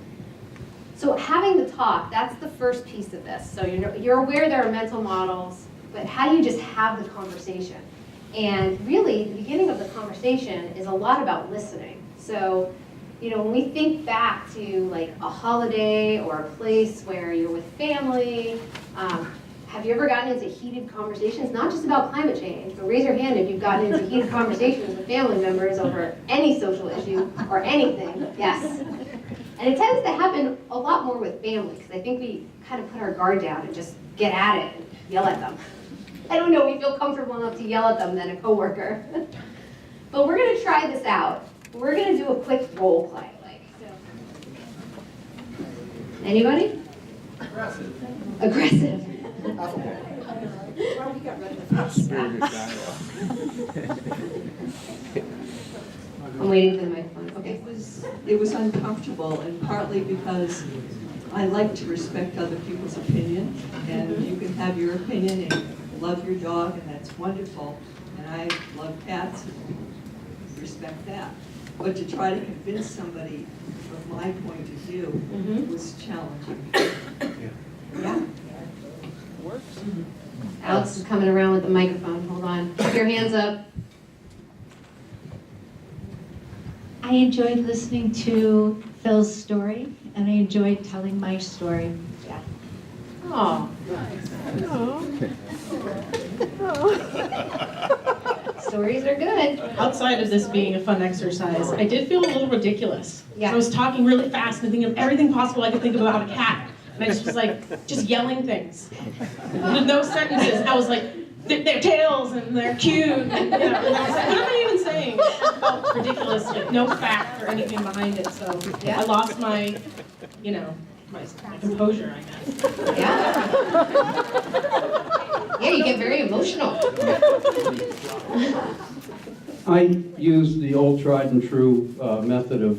So having the talk, that's the first piece of this. So you're aware there are mental models, but how do you just have the conversation? And really, the beginning of the conversation is a lot about listening. So, when we think back to like a holiday or a place where you're with family, have you ever gotten into heated conversations, not just about climate change, but raise your hand if you've gotten into heated conversations with family members over any social issue or anything. Yes. And it tends to happen a lot more with family, because I think we kind of put our guard down and just get at it and yell at them. I don't know, we feel comfortable enough to yell at them than a coworker. But we're gonna try this out. We're gonna do a quick role play. Anybody? Aggressive. I'm waiting for the microphone. Okay. It was uncomfortable, and partly because I like to respect other people's opinion, and you can have your opinion and love your dog, and that's wonderful, and I love cats, and respect that. But to try to convince somebody of my point of view was challenging. Yeah. Alex is coming around with the microphone. Hold on. Keep your hands up. I enjoyed listening to Phil's story, and I enjoyed telling my story. Yeah. Oh. Stories are good. Outside of this being a fun exercise, I did feel a little ridiculous. Yeah. So I was talking really fast and thinking of everything possible I could think of about a cat. And I just was like, just yelling things. With no sentences. I was like, their tails and they're cute. And, and I was like, what am I even saying? It felt ridiculous, like no fact or anything behind it. So Yeah. I lost my, my composure, I guess. Yeah. Yeah, you get very emotional. I use the old tried and true method of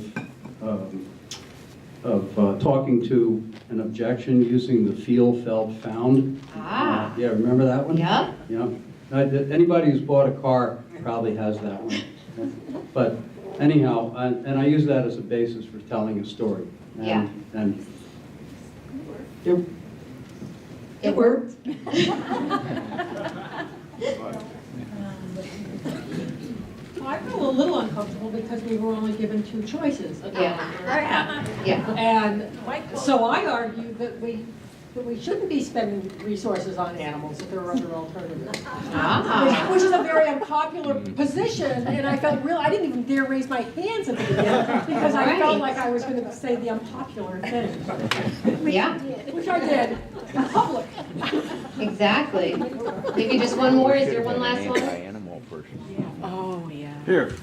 talking to an objection using the feel, felt, found. Ah. Yeah, remember that one? Yeah. Yeah. Anybody who's bought a car probably has that one. But anyhow, and I use that as a basis for telling a story. And, Yeah. And It worked. I feel a little uncomfortable because we were only given two choices. Yeah. Yeah. And so I argue that we shouldn't be spending resources on animals if there are other alternatives. Ah. Which is a very unpopular position, and I felt I didn't even dare raise my hands at the beginning because I felt like I was going to say the unpopular thing. Yeah. Which I did in public. Exactly. Maybe just one more. Is there one last one? Animal person. Oh, yeah. Here.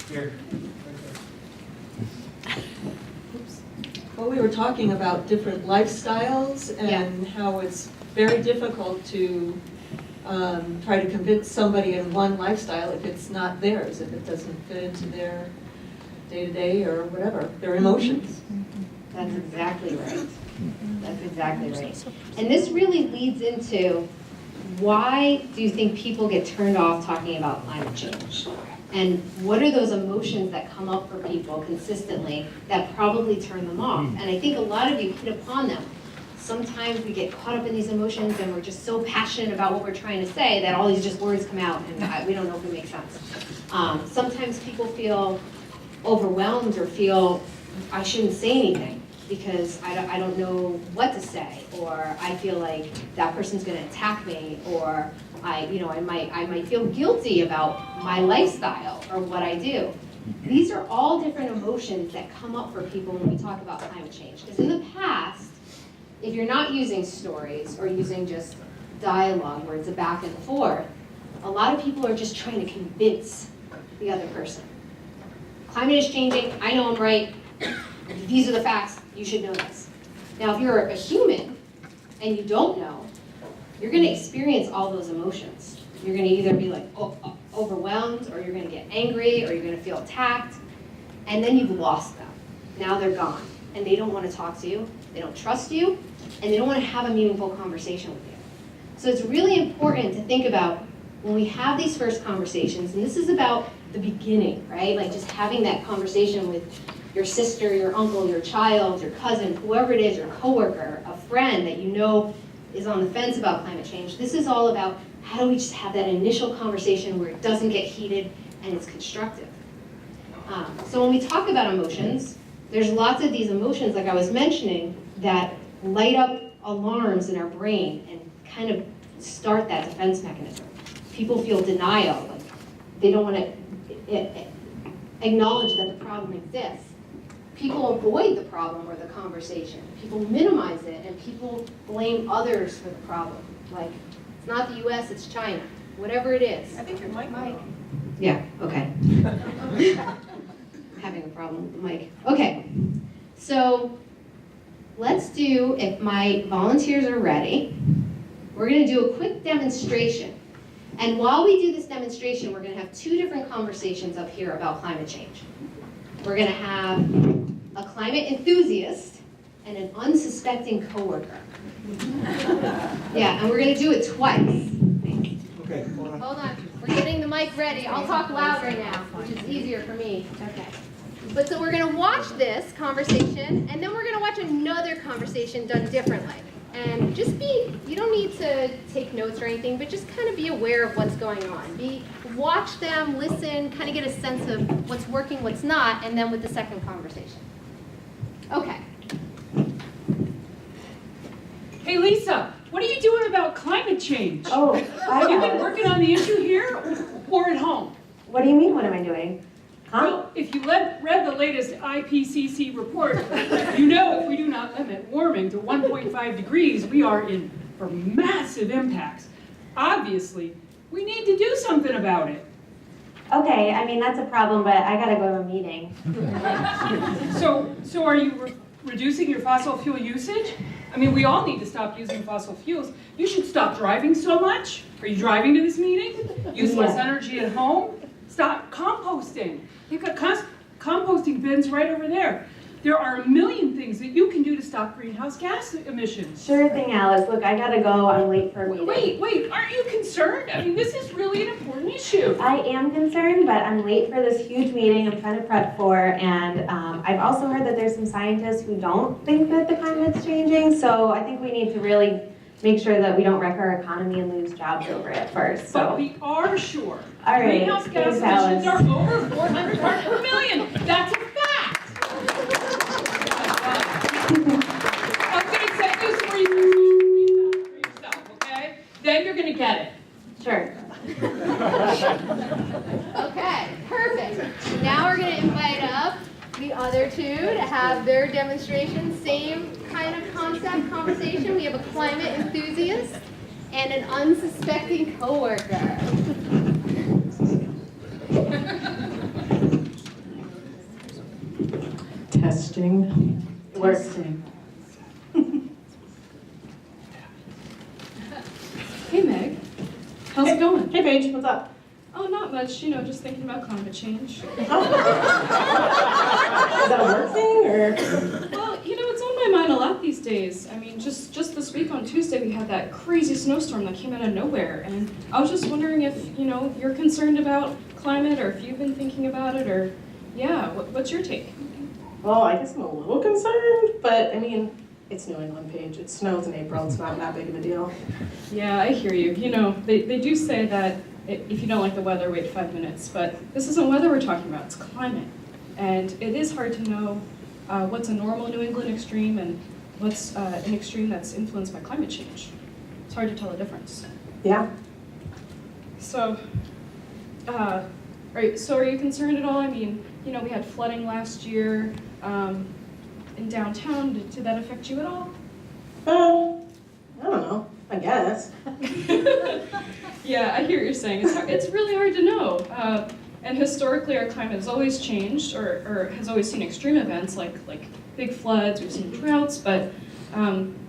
Well, we were talking about different lifestyles and how it's very difficult to try to convince somebody in one lifestyle if it's not theirs, if it doesn't fit into their day-to-day or whatever, their emotions. That's exactly right. That's exactly right. And this really leads into why do you think people get turned off talking about climate change? And what are those emotions that come up for people consistently that probably turn them off? And I think a lot of you hit upon them. Sometimes we get caught up in these emotions and we're just so passionate about what we're trying to say that all these just words come out and we don't know if it makes sense. Sometimes people feel overwhelmed or feel I shouldn't say anything because I don't know what to say, or I feel like that person's going to attack me, or I might feel guilty about my lifestyle or what I do. These are all different emotions that come up for people when we talk about climate change. Because in the past, if you're not using stories or using just dialogue where it's a back and forth, a lot of people are just trying to convince the other person. Climate is changing, I know I'm right, these are the facts, you should know this. Now, if you're a human and you don't know, you're going to experience all those emotions. You're going to either be like overwhelmed, or you're going to get angry, or you're going to feel attacked, and then you've lost them. Now they're gone, and they don't want to talk to you, they don't trust you, and they don't want to have a meaningful conversation with you. So it's really important to think about when we have these first conversations, and this is about the beginning, right? Like just having that conversation with your sister, your uncle, your child, your cousin, whoever it is, your coworker, a friend that you know is on the fence about climate change. This is all about how do we just have that initial conversation where it doesn't get heated and it's constructive. So when we talk about emotions, there's lots of these emotions, like I was mentioning, that light up alarms in our brain and kind of start that defense mechanism. People feel denial, like they don't want to acknowledge that the problem exists. People avoid the problem or the conversation. People minimize it, and people blame others for the problem. Like, it's not the US, it's China. whatever it is. I think your mic might. Yeah, okay. Having a problem with the mic. Okay, so let's do, if my volunteers are ready, we're going to do a quick demonstration. And while we do this demonstration, we're going to have two different conversations up here about climate change. We're going to have a climate enthusiast and an unsuspecting coworker. Yeah, and we're going to do it twice. Okay, hold on. Hold on, we're getting the mic ready. I'll talk louder now, which is easier for me. Okay. But so we're gonna watch this conversation, and then we're gonna watch another conversation done differently. And just you don't need to take notes or anything, but just kind of be aware of what's going on. Watch them, listen, kind of get a sense of what's working, what's not, and then with the second conversation. Okay. Hey Lisa, what are you doing about climate change? Oh, Have you been working on the issue here or at home? What do you mean, what am I doing? Well, if you read the latest IPCC report, you know if we do not limit warming to 1.5 degrees, we are in for massive impacts. Obviously, we need to do something about it. Okay, I mean, that's a problem, but I gotta go to a meeting. So are you reducing your fossil fuel usage? I mean, we all need to stop using fossil fuels. You should stop driving so much. Are you driving to this meeting? Use less energy at home. Stop composting. You've got composting bins right over there. There are a million things that you can do to stop greenhouse gas emissions. Sure thing, Alice. Look, I gotta go. I'm late for a meeting. Wait, aren't you concerned? I mean, this is really an important issue. I am concerned, but I'm late for this huge meeting I'm trying to prep for, and I've also heard that there's some scientists who don't think that the climate's changing, so I think we need to really make sure that we don't wreck our economy and lose jobs over it first. So. But we are sure. All right. Greenhouse gas emissions are over 400 parts per million. That's a fact. I'm going to set this where you can read that for yourself, okay? Then you're going to get it. Sure. Okay, perfect. Now we're going to invite up the other two to have their demonstration, same kind of conversation. We have a climate enthusiast and an unsuspecting coworker. Testing. Testing. Hey Meg, how's it going? Hey Paige, what's up? Oh, not much, you know, just thinking about climate change. Is that a work thing, or? Well, you know, it's on my mind a lot these days. I mean, just this week on Tuesday, we had that crazy snowstorm that came out of nowhere, and I was just wondering if, you know, you're concerned about climate, or if you've been thinking about it, or, yeah, what's your take? Well, I guess I'm a little concerned, but I mean, it's New England, Paige. It snows in April. It's not that big of a deal. Yeah, I hear you. You know, they do say that if you don't like the weather, wait 5 minutes, but this isn't weather we're talking about, it's climate. And it is hard to know what's a normal New England extreme and what's an extreme that's influenced by climate change. It's hard to tell the difference. Yeah. So, are you concerned at all? I mean, you know, we had flooding last year in downtown. Did that affect you at all? I don't know. I guess. Yeah, I hear what you're saying. It's really hard to know. And historically, our climate has always changed, or has always seen extreme events like big floods. We've seen droughts, but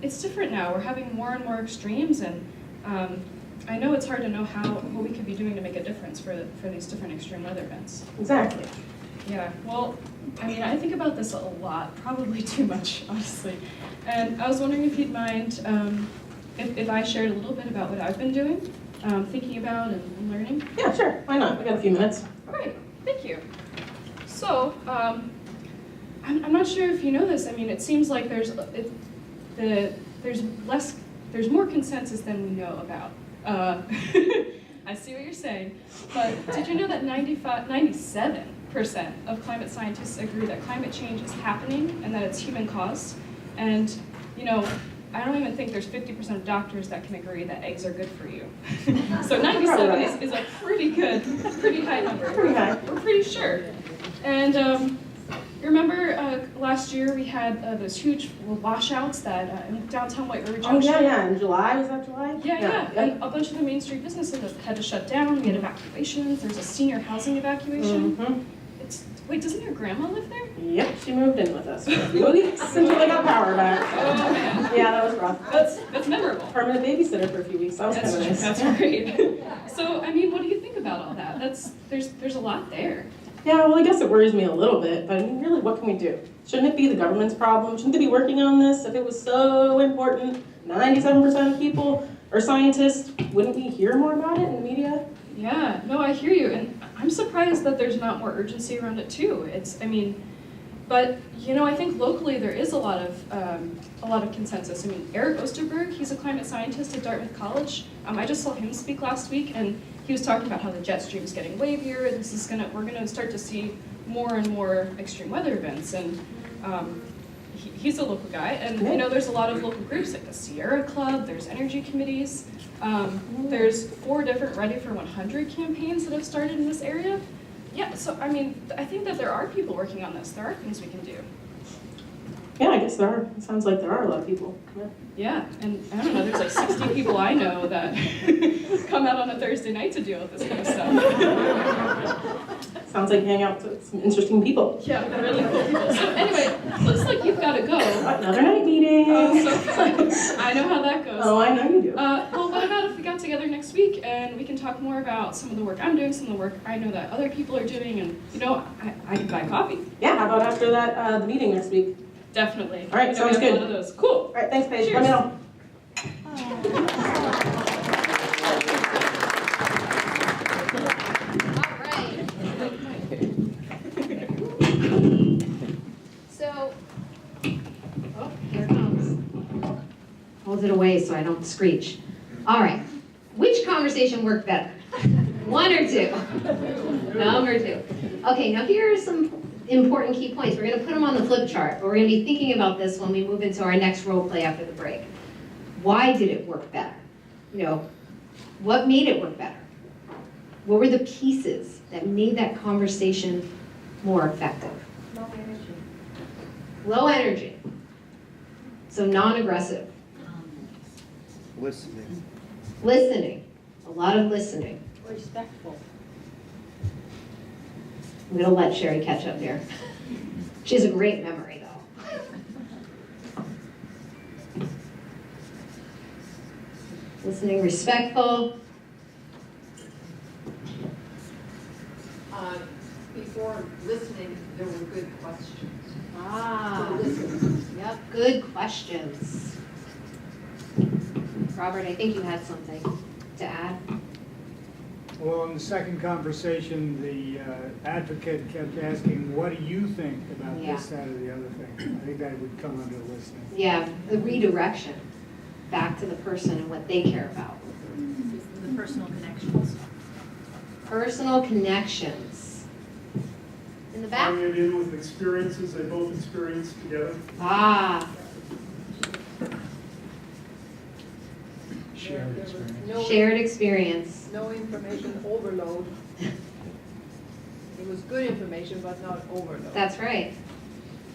it's different now. We're having more and more extremes, and I know it's hard to know what we could be doing to make a difference for these different extreme weather events. Exactly. Yeah. Well, I mean, I think about this a lot, probably too much, honestly. And I was wondering if you'd mind if I shared a little bit about what I've been doing, thinking about and learning. Yeah, sure. Why not? We got a few minutes. All right. Thank you. So, I'm not sure if you know this. I mean, it seems like there's more consensus than we know about. I see what you're saying, but did you know that 97% of climate scientists agree that climate change is happening and that it's human caused? And you know, I don't even think there's 50% of doctors that can agree that eggs are good for you. So 97 is a pretty high number. Pretty high. We're pretty sure. And You remember last year we had those huge washouts that in downtown White River Junction? Oh, yeah, in July, was that July? Yeah. And a bunch of the Main Street businesses had to shut down. We had evacuations. There's a senior housing evacuation. Wait, doesn't your grandma live there? Yep, she moved in with us for a few weeks until they got power back. Oh, man. Yeah, that was rough. That's memorable. Permanent babysitter for a few weeks, that was kind of nice. That's great. So, I mean, what do you think about all that? There's a lot there. Yeah, well, I guess it worries me a little bit, but I mean, really, what can we do? Shouldn't it be the government's problem? Shouldn't they be working on this? If it was so important, 97% of people are scientists, wouldn't we hear more about it in the media? Yeah, no, I hear you, and I'm surprised that there's not more urgency around it too. But you know, I think locally there is a lot of consensus. I mean, Eric Osterberg, he's a climate scientist at Dartmouth College. I just saw him speak last week, and he was talking about how the jet stream is getting wavier. We're gonna start to see more and more extreme weather events, and he's a local guy. And you know, there's a lot of local groups like the Sierra Club. There's energy committees. There's 4 different Ready for 100 campaigns that have started in this area. Yeah, so I mean, I think that there are people working on this. There are things we can do. Yeah, I guess there are. It sounds like there are a lot of people. Yeah, and I don't know, there's like 60 people I know that come out on a Thursday night to deal with this kind of stuff. Sounds like you hang out with some interesting people. Yeah, really cool people. So anyway, looks like you've got to go. Another night meeting. Oh, so fun. I know how that goes. Oh, I know you do. Well, what about if we got together next week and we can talk more about some of the work I'm doing, some of the work I know that other people are doing, and you know, I can buy coffee. Yeah, how about after that, the meeting next week? Definitely. All right, sounds good. One of those. Cool. All right, thanks, Paige. Cheers. Let me know. So, oh, here it comes. Hold it away so I don't screech. All right, which conversation worked better? 1 or 2? Number 2. Okay, now here are some important key points. We're going to put them on the flip chart, but we're going to be thinking about this when we move into our next role play after the break. Why did it work better? You know, what made it work better? What were the pieces that made that conversation more effective? Low energy. Low energy. So non-aggressive. Listening. Listening. A lot of listening. Respectful. I'm going to let Sherry catch up here. She has a great memory, though. Listening, respectful. Before listening, there were good questions. Ah, yep, good questions. Robert, I think you had something to add. Well, in the second conversation, the advocate kept asking, what do you think about this, that, or the other thing? I think that would come under listening. Yeah, the redirection back to the person and what they care about. The personal connections. Personal connections. In the back? Tying it in with experiences they both experienced together. Ah. Shared experience. Shared experience. No information overload. It was good information, but not overload. That's right.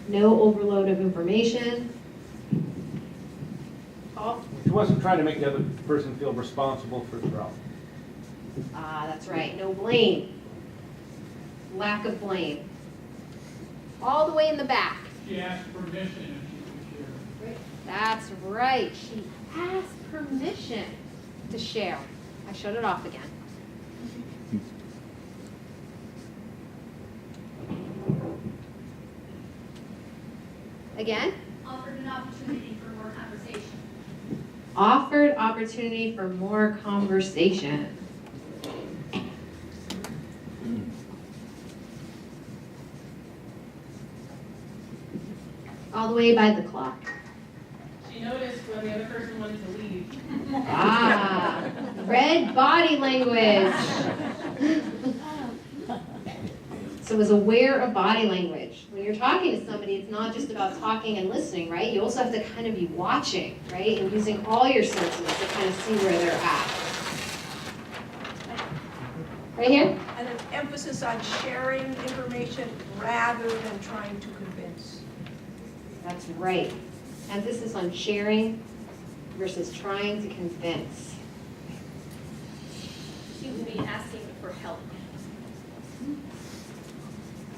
No overload of information. Paul? He wasn't trying to make the other person feel responsible for the problem. Ah, that's right. No blame. Lack of blame. All the way in the back. She asked permission if she could share. That's right. She asked permission to share. I shut it off again. Again? Offered an opportunity for more conversation. Offered opportunity for more conversation. All the way by the clock. She noticed when the other person wanted to leave. Ah, red body language. So was aware of body language. When you're talking to somebody, it's not just about talking and listening, right? You also have to kind of be watching, right? And using all your senses to kind of see where they're at. Right here? And an emphasis on sharing information rather than trying to convince. That's right. Emphasis on sharing versus trying to convince. You can be asking for help.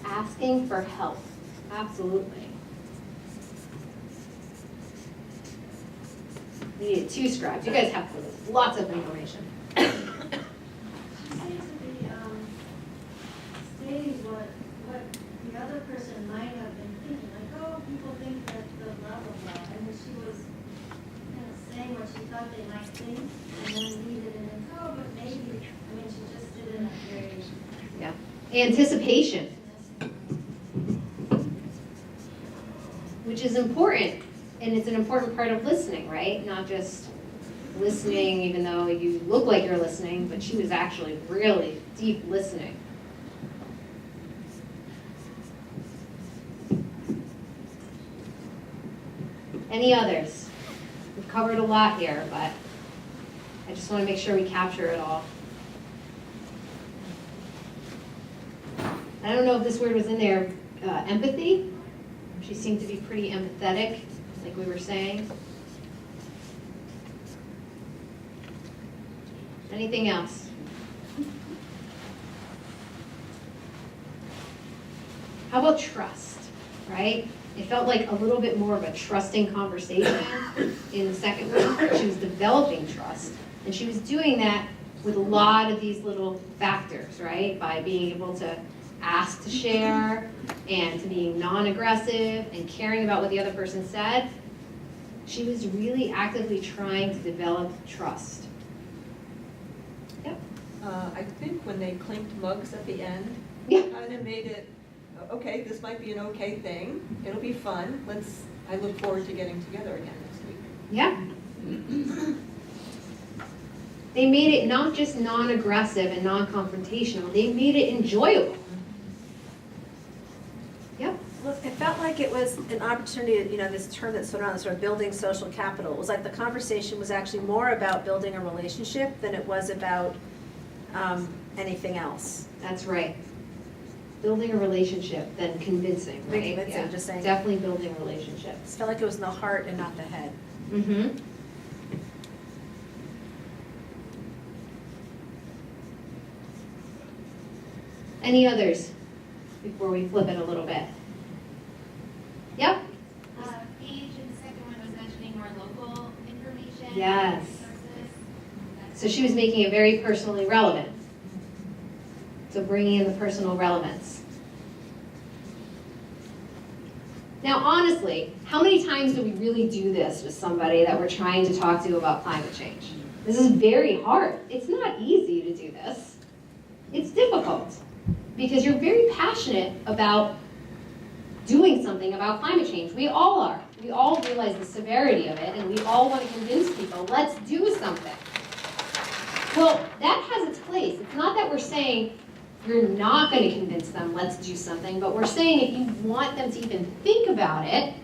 Asking for help. Absolutely. We needed 2 scribes. You guys have lots of information. Seems to be stating what the other person might have been thinking. Like, oh, people think that the blah, blah, blah. And then she was kind of saying what she thought they might think, and then leave it in, oh, but maybe. I mean, she just did it in a very... Yeah. Anticipation. Which is important. And it's an important part of listening, right? Not just listening even though you look like you're listening, but she was actually really deep listening. Any others? We've covered a lot here, but I just want to make sure we capture it all. I don't know if this word was in there, empathy. She seemed to be pretty empathetic, like we were saying. Anything else? How about trust, right? It felt like a little bit more of a trusting conversation in the second one. She was developing trust, and she was doing that with a lot of these little factors, right? By being able to ask to share and to being non-aggressive and caring about what the other person said. She was really actively trying to develop trust. Yep. I think when they clinked mugs at the end, Yeah. kind of made it, okay, this might be an okay thing. It'll be fun. I look forward to getting together again next week. Yeah. They made it not just non-aggressive and non-confrontational, they made it enjoyable. Yep. Well, it felt like it was an opportunity, this term that's thrown around, sort of building social capital. It was like the conversation was actually more about building a relationship than it was about anything else. That's right. Building a relationship than convincing, right? Convincing, Yeah. just saying. Definitely building relationships. It felt like it was in the heart and not the head. Mm-hmm. Any others before we flip it a little bit? Yep. Paige in the second one was mentioning more local information. Yes. Resources. So she was making it very personally relevant. So bringing in the personal relevance. Now, honestly, how many times do we really do this with somebody that we're trying to talk to about climate change? This is very hard. It's not easy to do this. It's difficult because you're very passionate about doing something about climate change. We all are. We all realize the severity of it, and we all want to convince people, let's do something. Well, that has its place. It's not that we're saying you're not going to convince them, let's do something, but we're saying if you want them to even think about it,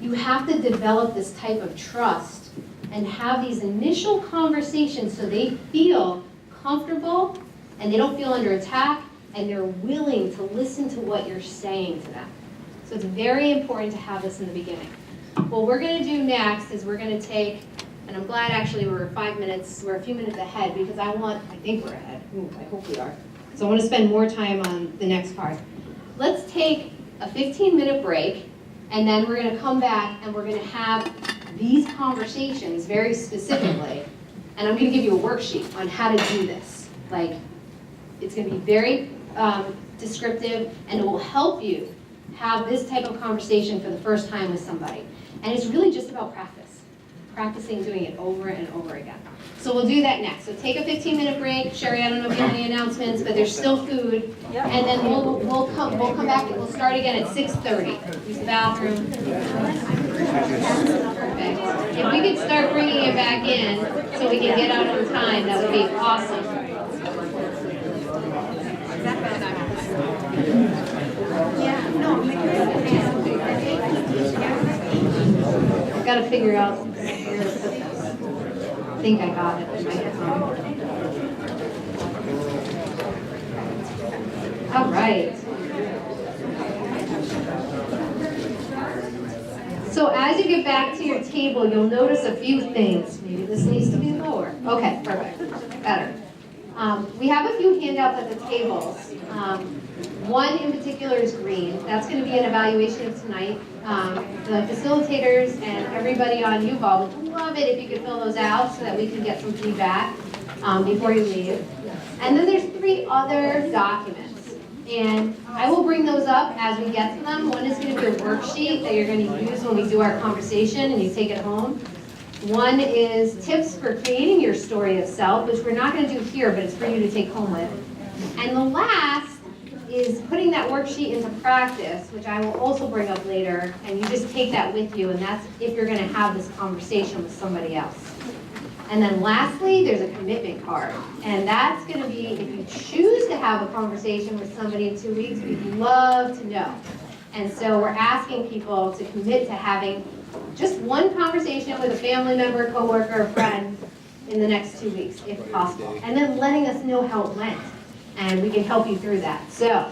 you have to develop this type of trust and have these initial conversations so they feel comfortable and they don't feel under attack and they're willing to listen to what you're saying to them. So it's very important to have this in the beginning. What we're going to do next is we're going to take, and I'm glad actually we're a few minutes ahead because I think we're ahead. Ooh, I hope we are. So I want to spend more time on the next part. Let's take a 15-minute break, and then we're going to come back and we're going to have these conversations very specifically. And I'm going to give you a worksheet on how to do this. Like, it's going to be very descriptive, and it will help you have this type of conversation for the first time with somebody. And it's really just about practice. Practicing doing it over and over again. So we'll do that next. So take a 15-minute break. Sherry, I don't know if you have any announcements, but there's still food. And then we'll come back and we'll start again at 6:30. Use the bathroom. Perfect. If we could start bringing it back in so we can get out on time, that would be awesome. I've got to figure out where to put this. I think I got it in my headphone. All right. So as you get back to your table, you'll notice a few things. Maybe this needs to be lower. Okay, perfect. Better. We have a few handouts at the tables. One in particular is green. That's going to be an evaluation of tonight. The facilitators and everybody on UVOL would love it if you could fill those out so that we can get some feedback before you leave. And then there's 3 other documents. And I will bring those up as we get to them. One is going to be a worksheet that you're going to use when we do our conversation and you take it home. One is tips for creating your story of self, which we're not going to do here, but it's for you to take home with. And the last is putting that worksheet into practice, which I will also bring up later, and you just take that with you, and that's if you're going to have this conversation with somebody else. And then lastly, there's a commitment card, and that's going to be if you choose to have a conversation with somebody in 2 weeks, we'd love to know. And so we're asking people to commit to having just one conversation with a family member, coworker, or friend in the next 2 weeks, if possible, and then letting us know how it went, and we can help you through that. So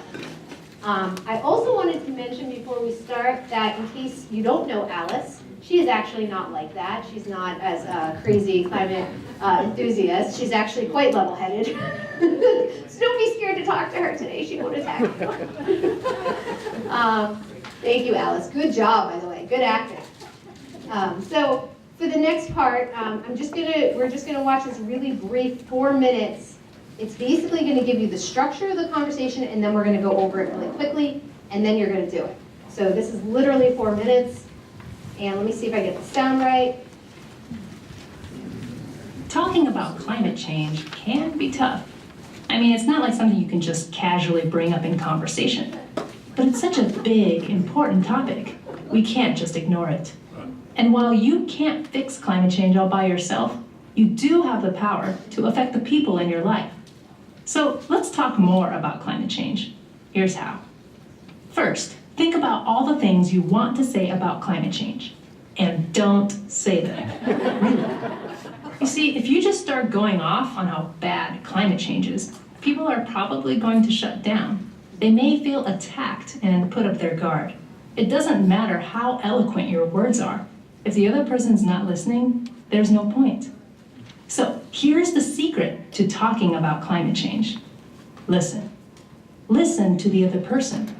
I also wanted to mention before we start that in case you don't know Alice, she is actually not like that. She's not as a crazy climate enthusiast. She's actually quite level-headed. So don't be scared to talk to her today. She won't attack you. Thank you, Alice. Good job, by the way. Good acting. So for the next part, we're just gonna watch this really brief 4 minutes. It's basically gonna give you the structure of the conversation, and then we're gonna go over it really quickly, and then you're gonna do it. So this is literally 4 minutes. And let me see if I get the sound right. Talking about climate change can be tough. I mean, it's not like something you can just casually bring up in conversation. But it's such a big, important topic. We can't just ignore it. And while you can't fix climate change all by yourself, you do have the power to affect the people in your life. So let's talk more about climate change. Here's how. First, think about all the things you want to say about climate change, and don't say them. You see, if you just start going off on how bad climate change is, people are probably going to shut down. They may feel attacked and put up their guard. It doesn't matter how eloquent your words are. If the other person's not listening, there's no point. So here's the secret to talking about climate change. Listen. Listen to the other person.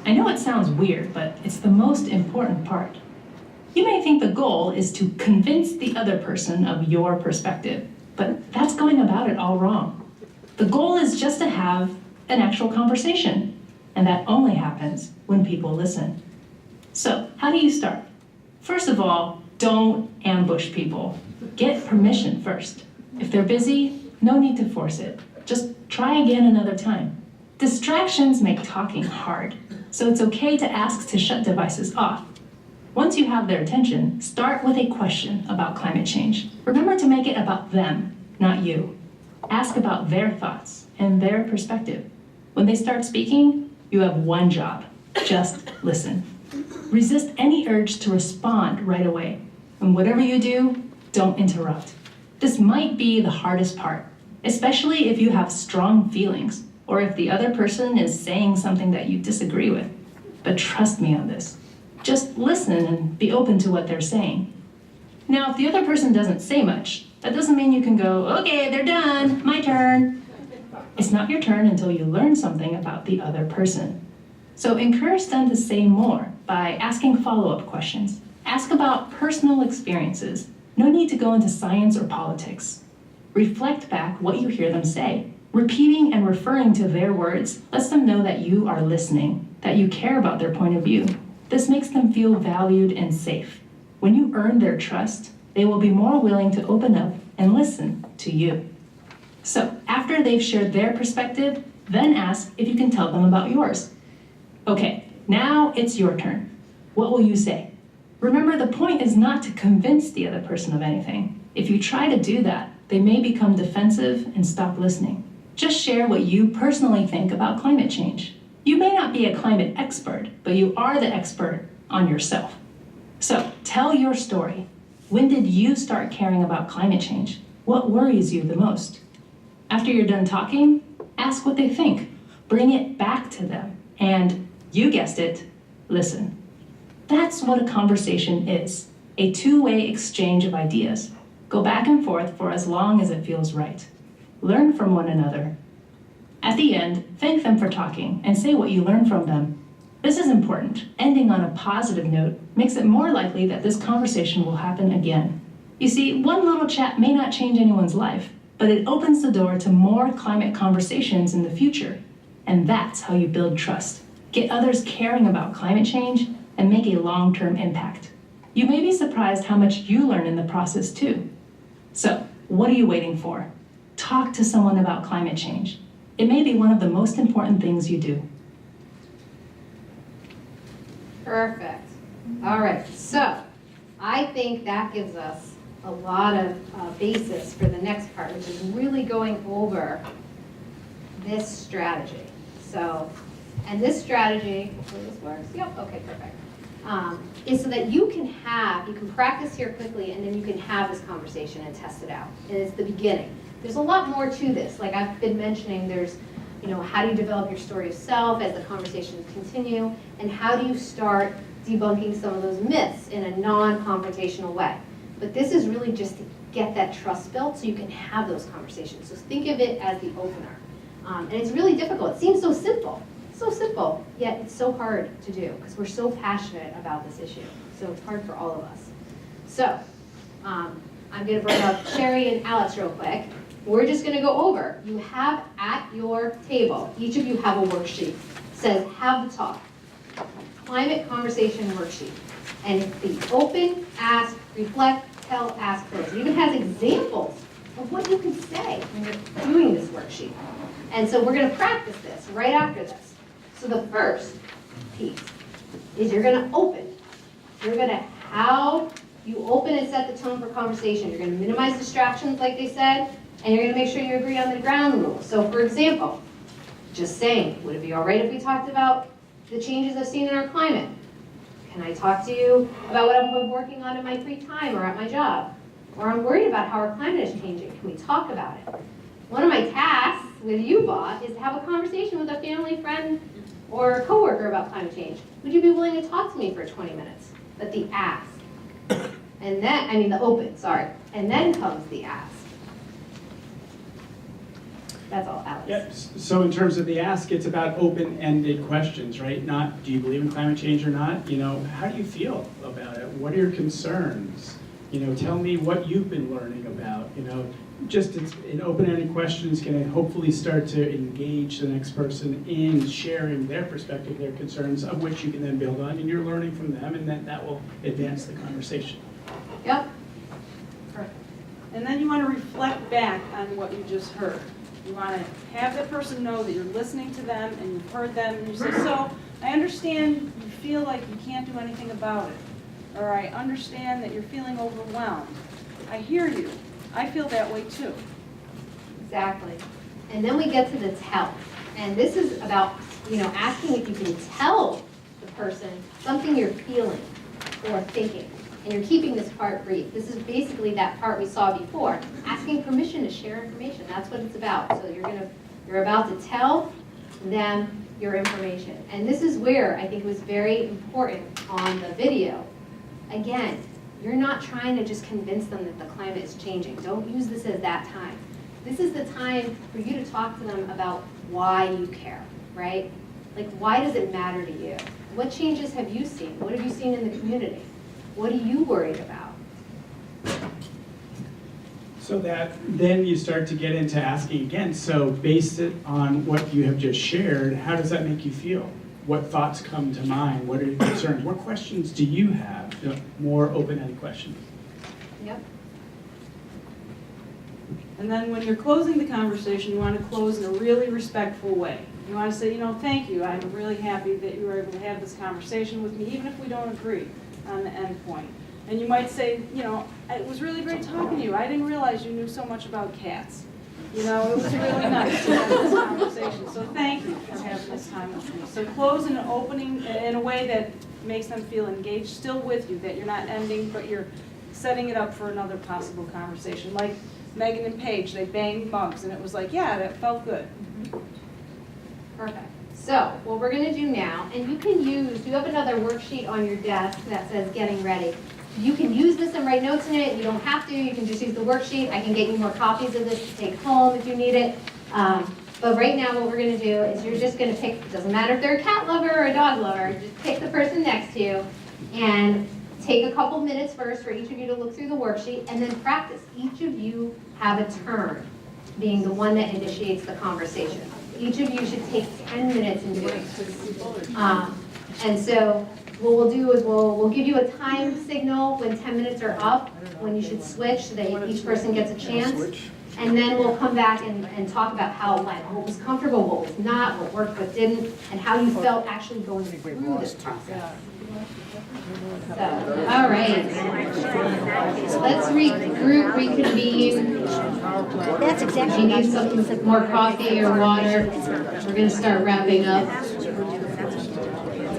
I know it sounds weird, but it's the most important part. You may think the goal is to convince the other person of your perspective, but that's going about it all wrong. The goal is just to have an actual conversation, and that only happens when people listen. So, how do you start? First of all, don't ambush people. Get permission first. If they're busy, no need to force it. Just try again another time. Distractions make talking hard, so it's okay to ask to shut devices off. Once you have their attention, start with a question about climate change. Remember to make it about them, not you. Ask about their thoughts and their perspective. When they start speaking, you have one job: just listen. Resist any urge to respond right away. And whatever you do, don't interrupt. This might be the hardest part, especially if you have strong feelings or if the other person is saying something that you disagree with. But trust me on this. Just listen and be open to what they're saying. Now, if the other person doesn't say much, that doesn't mean you can go, okay, they're done, my turn. It's not your turn until you learn something about the other person. So encourage them to say more by asking follow-up questions. Ask about personal experiences. No need to go into science or politics. Reflect back what you hear them say. Repeating and referring to their words lets them know that you are listening, that you care about their point of view. This makes them feel valued and safe. When you earn their trust, they will be more willing to open up and listen to you. So after they've shared their perspective, then ask if you can tell them about yours. Okay, now it's your turn. What will you say? Remember, the point is not to convince the other person of anything. If you try to do that, they may become defensive and stop listening. Just share what you personally think about climate change. You may not be a climate expert, but you are the expert on yourself. So tell your story. When did you start caring about climate change? What worries you the most? After you're done talking, ask what they think. Bring it back to them. And you guessed it, listen. That's what a conversation is. A two-way exchange of ideas. Go back and forth for as long as it feels right. Learn from one another. At the end, thank them for talking and say what you learned from them. This is important. Ending on a positive note makes it more likely that this conversation will happen again. You see, one little chat may not change anyone's life, but it opens the door to more climate conversations in the future. And that's how you build trust. Get others caring about climate change and make a long-term impact. You may be surprised how much you learn in the process too. So, what are you waiting for? Talk to someone about climate change. It may be one of the most important things you do. Perfect. All right, so I think that gives us a lot of basis for the next part, which is really going over this strategy. So, and this strategy, hopefully this works. Yep, okay, perfect. Is so that you can practice here quickly, and then you can have this conversation and test it out. And it's the beginning. There's a lot more to this. Like I've been mentioning, there's, how do you develop your story of self as the conversations continue, and how do you start debunking some of those myths in a non-confrontational way. But this is really just to get that trust built so you can have those conversations. So think of it as the opener. And it's really difficult. It seems so simple, yet it's so hard to do because we're so passionate about this issue. So it's hard for all of us. So I'm going to bring up Sherry and Alex real quick. We're just going to go over. You have at your table, each of you have a worksheet. It says, have the talk. Climate conversation worksheet. And it's the open, ask, reflect, tell, ask, close. It even has examples of what you can say when you're doing this worksheet. And so we're going to practice this right after this. So the first piece is you're going to open. You're going to, how you open and set the tone for conversation. You're going to minimize distractions, like they said, and you're going to make sure you agree on the ground rules. So for example, just saying, would it be all right if we talked about the changes I've seen in our climate? Can I talk to you about what I've been working on in my free time or at my job? Or I'm worried about how our climate is changing. Can we talk about it? One of my tasks with you, Bob, is to have a conversation with a family, friend, or a coworker about climate change. Would you be willing to talk to me for 20 minutes? But the ask. And then, the open, sorry. And then comes the ask. That's all, Alex. Yep. So in terms of the ask, it's about open-ended questions, right? Not, do you believe in climate change or not? How do you feel about it? What are your concerns? Tell me what you've been learning about. Just an open-ended question is going to hopefully start to engage the next person in sharing their perspective, their concerns, of which you can then build on, and you're learning from them, and then that will advance the conversation. Yep. Perfect. And then you want to reflect back on what you just heard. You want to have the person know that you're listening to them and you've heard them, and you say, so I understand you feel like you can't do anything about it, or I understand that you're feeling overwhelmed. I hear you. I feel that way too. Exactly. And then we get to the tell. And this is about, asking if you can tell the person something you're feeling or thinking. And you're keeping this part brief. This is basically that part we saw before, asking permission to share information. That's what it's about. So you're about to tell them your information. And this is where I think it was very important on the video. Again, you're not trying to just convince them that the climate is changing. Don't use this as that time. This is the time for you to talk to them about why you care, right? Like, why does it matter to you? What changes have you seen? What have you seen in the community? What are you worried about? So that then you start to get into asking again, so based it on what you have just shared, how does that make you feel? What thoughts come to mind? What are your concerns? What questions do you have? More open-ended questions. Yep. And then when you're closing the conversation, you want to close in a really respectful way. You want to say, thank you. I'm really happy that you were able to have this conversation with me, even if we don't agree on the end point. And you might say, it was really great talking to you. I didn't realize you knew so much about cats. It was really nice to have this conversation. So thank you for having this time with me. So close in an opening in a way that makes them feel engaged, still with you, that you're not ending, but you're setting it up for another possible conversation. Like Megan and Paige, they banged mugs, and it was like, yeah, that felt good. Perfect. So what we're going to do now, and you have another worksheet on your desk that says getting ready. You can use this and write notes in it. You don't have to. You can just use the worksheet. I can get you more copies of this to take home if you need it. But right now what we're going to do is you're just going to pick, it doesn't matter if they're a cat lover or a dog lover, just pick the person next to you and take a couple minutes first for each of you to look through the worksheet and then practice. Each of you have a turn, being the one that initiates the conversation. Each of you should take 10 minutes in doing this. And so what we'll do is we'll give you a time signal when 10 minutes are up, when you should switch so that each person gets a chance. And then we'll come back and talk about how it went, what was comfortable, what was not, what worked, what didn't, and how you felt actually going through this process. So, all right. Let's regroup, reconvene. That's exactly. If you need some more coffee or water, we're going to start wrapping up.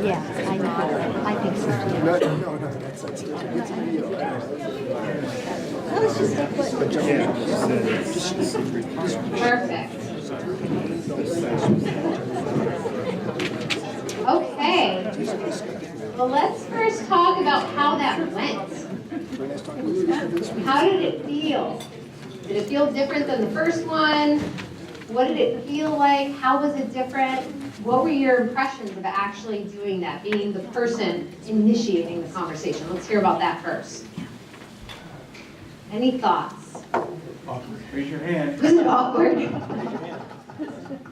Yeah, I know. I think so. No, that's Let's just stay put. Perfect. Okay. Well, let's first talk about how that went. How did it feel? Did it feel different than the first one? What did it feel like? How was it different? What were your impressions of actually doing that, being the person initiating the conversation? Let's hear about that first. Any thoughts? Awkward. Raise your hand. Was it awkward?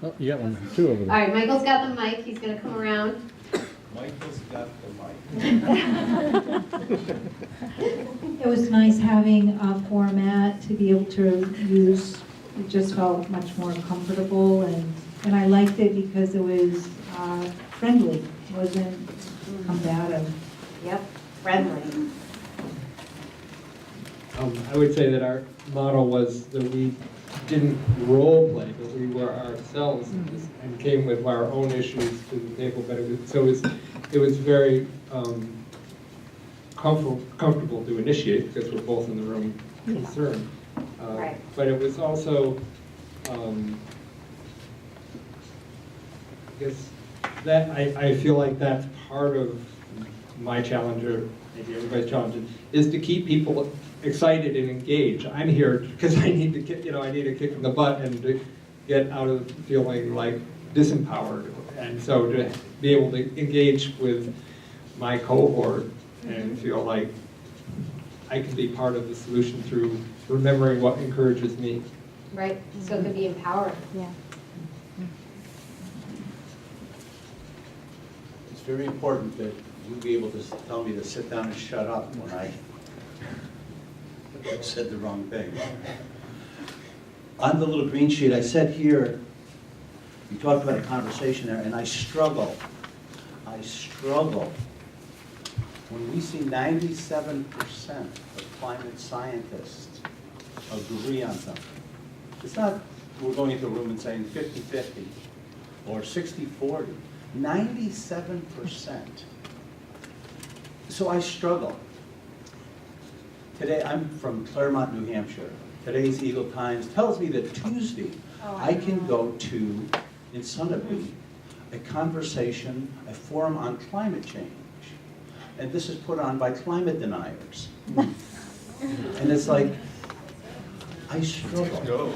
Oh, you got one, two over there. All right, Michael's got the mic. He's going to come around. Michael's got the mic. It was nice having a format to be able to use. It just felt much more comfortable, and I liked it because it was friendly. It wasn't combative. Yep, friendly. I would say that our model was that we didn't role play, but we were ourselves and came with our own issues to the table. But it was very comfortable to initiate because we're both in the room concerned. Right. But it was also, I guess that I feel like that's part of my challenge, or maybe everybody's challenge, is to keep people excited and engaged. I'm here because I need to kick, I need a kick in the butt and to get out of feeling like disempowered. And so to be able to engage with my cohort and feel like I can be part of the solution through remembering what encourages me. Right, so it could be empowering. Yeah. It's very important that you be able to tell me to sit down and shut up when I said the wrong thing. On the little green sheet, I said here, you talked about a conversation there, and I struggle. When we see 97% of climate scientists agree on something. It's not we're going into a room and saying 50-50 or 60-40. 97%. So I struggle. Today, I'm from Claremont, New Hampshire. Today's Eagle Times tells me that Tuesday I can go to, in Sunapee, a conversation, a forum on climate change. And this is put on by climate deniers. And it's like, I struggle.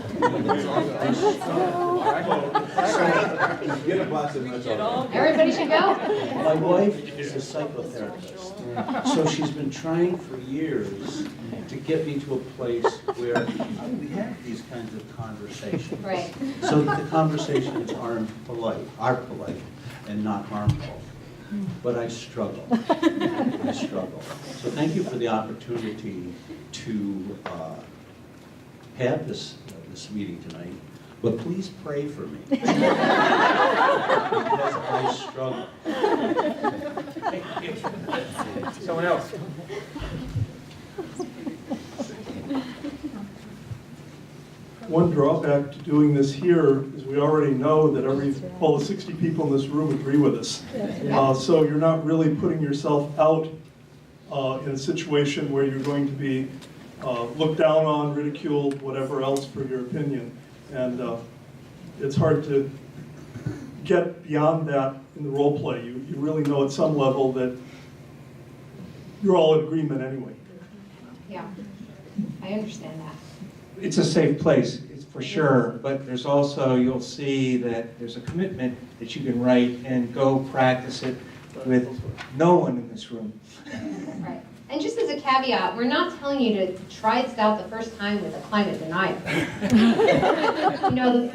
Everybody should go. My wife is a psychotherapist, so she's been trying for years to get me to a place where we have these kinds of conversations. Right. So that the conversations are polite and not harmful. But I struggle. I struggle. So thank you for the opportunity to have this meeting tonight. But please pray for me. Because I struggle. Someone else. One drawback to doing this here is we already know that all the 60 people in this room agree with us. So you're not really putting yourself out in a situation where you're going to be looked down on, ridiculed, whatever else for your opinion. And it's hard to get beyond that in the role play. You really know at some level that you're all in agreement anyway. Yeah, I understand that. It's a safe place, it's for sure, but there's also, you'll see that there's a commitment that you can write and go practice it with no one in this room. Right. And just as a caveat, we're not telling you to try this out the first time with a climate denier. You know,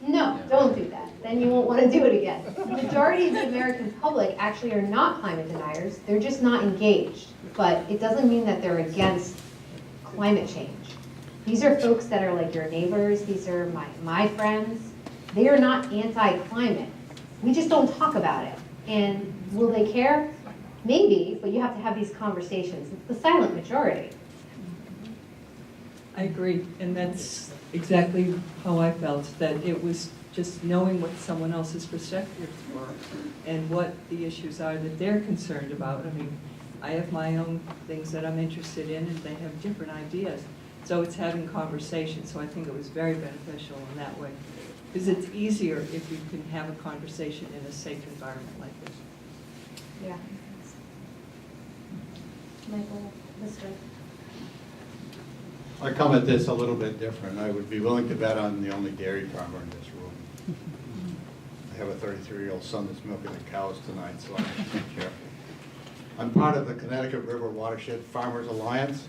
no, don't do that. Then you won't want to do it again. The majority of the American public actually are not climate deniers. They're just not engaged. But it doesn't mean that they're against climate change. These are folks that are like your neighbors. These are my friends. They are not anti-climate. We just don't talk about it. And will they care? Maybe, but you have to have these conversations. It's the silent majority. I agree, and that's exactly how I felt, that it was just knowing what someone else's perspectives were and what the issues are that they're concerned about. I mean, I have my own things that I'm interested in, and they have different ideas. So it's having conversations, so I think it was very beneficial in that way. Because it's easier if you can have a conversation in a safe environment like this. Yeah. Michael, Mr. I come at this a little bit different. I would be willing to bet I'm the only dairy farmer in this room. I have a 33-year-old son that's milking the cows tonight, so I'm careful. I'm part of the Connecticut River Watershed Farmers Alliance.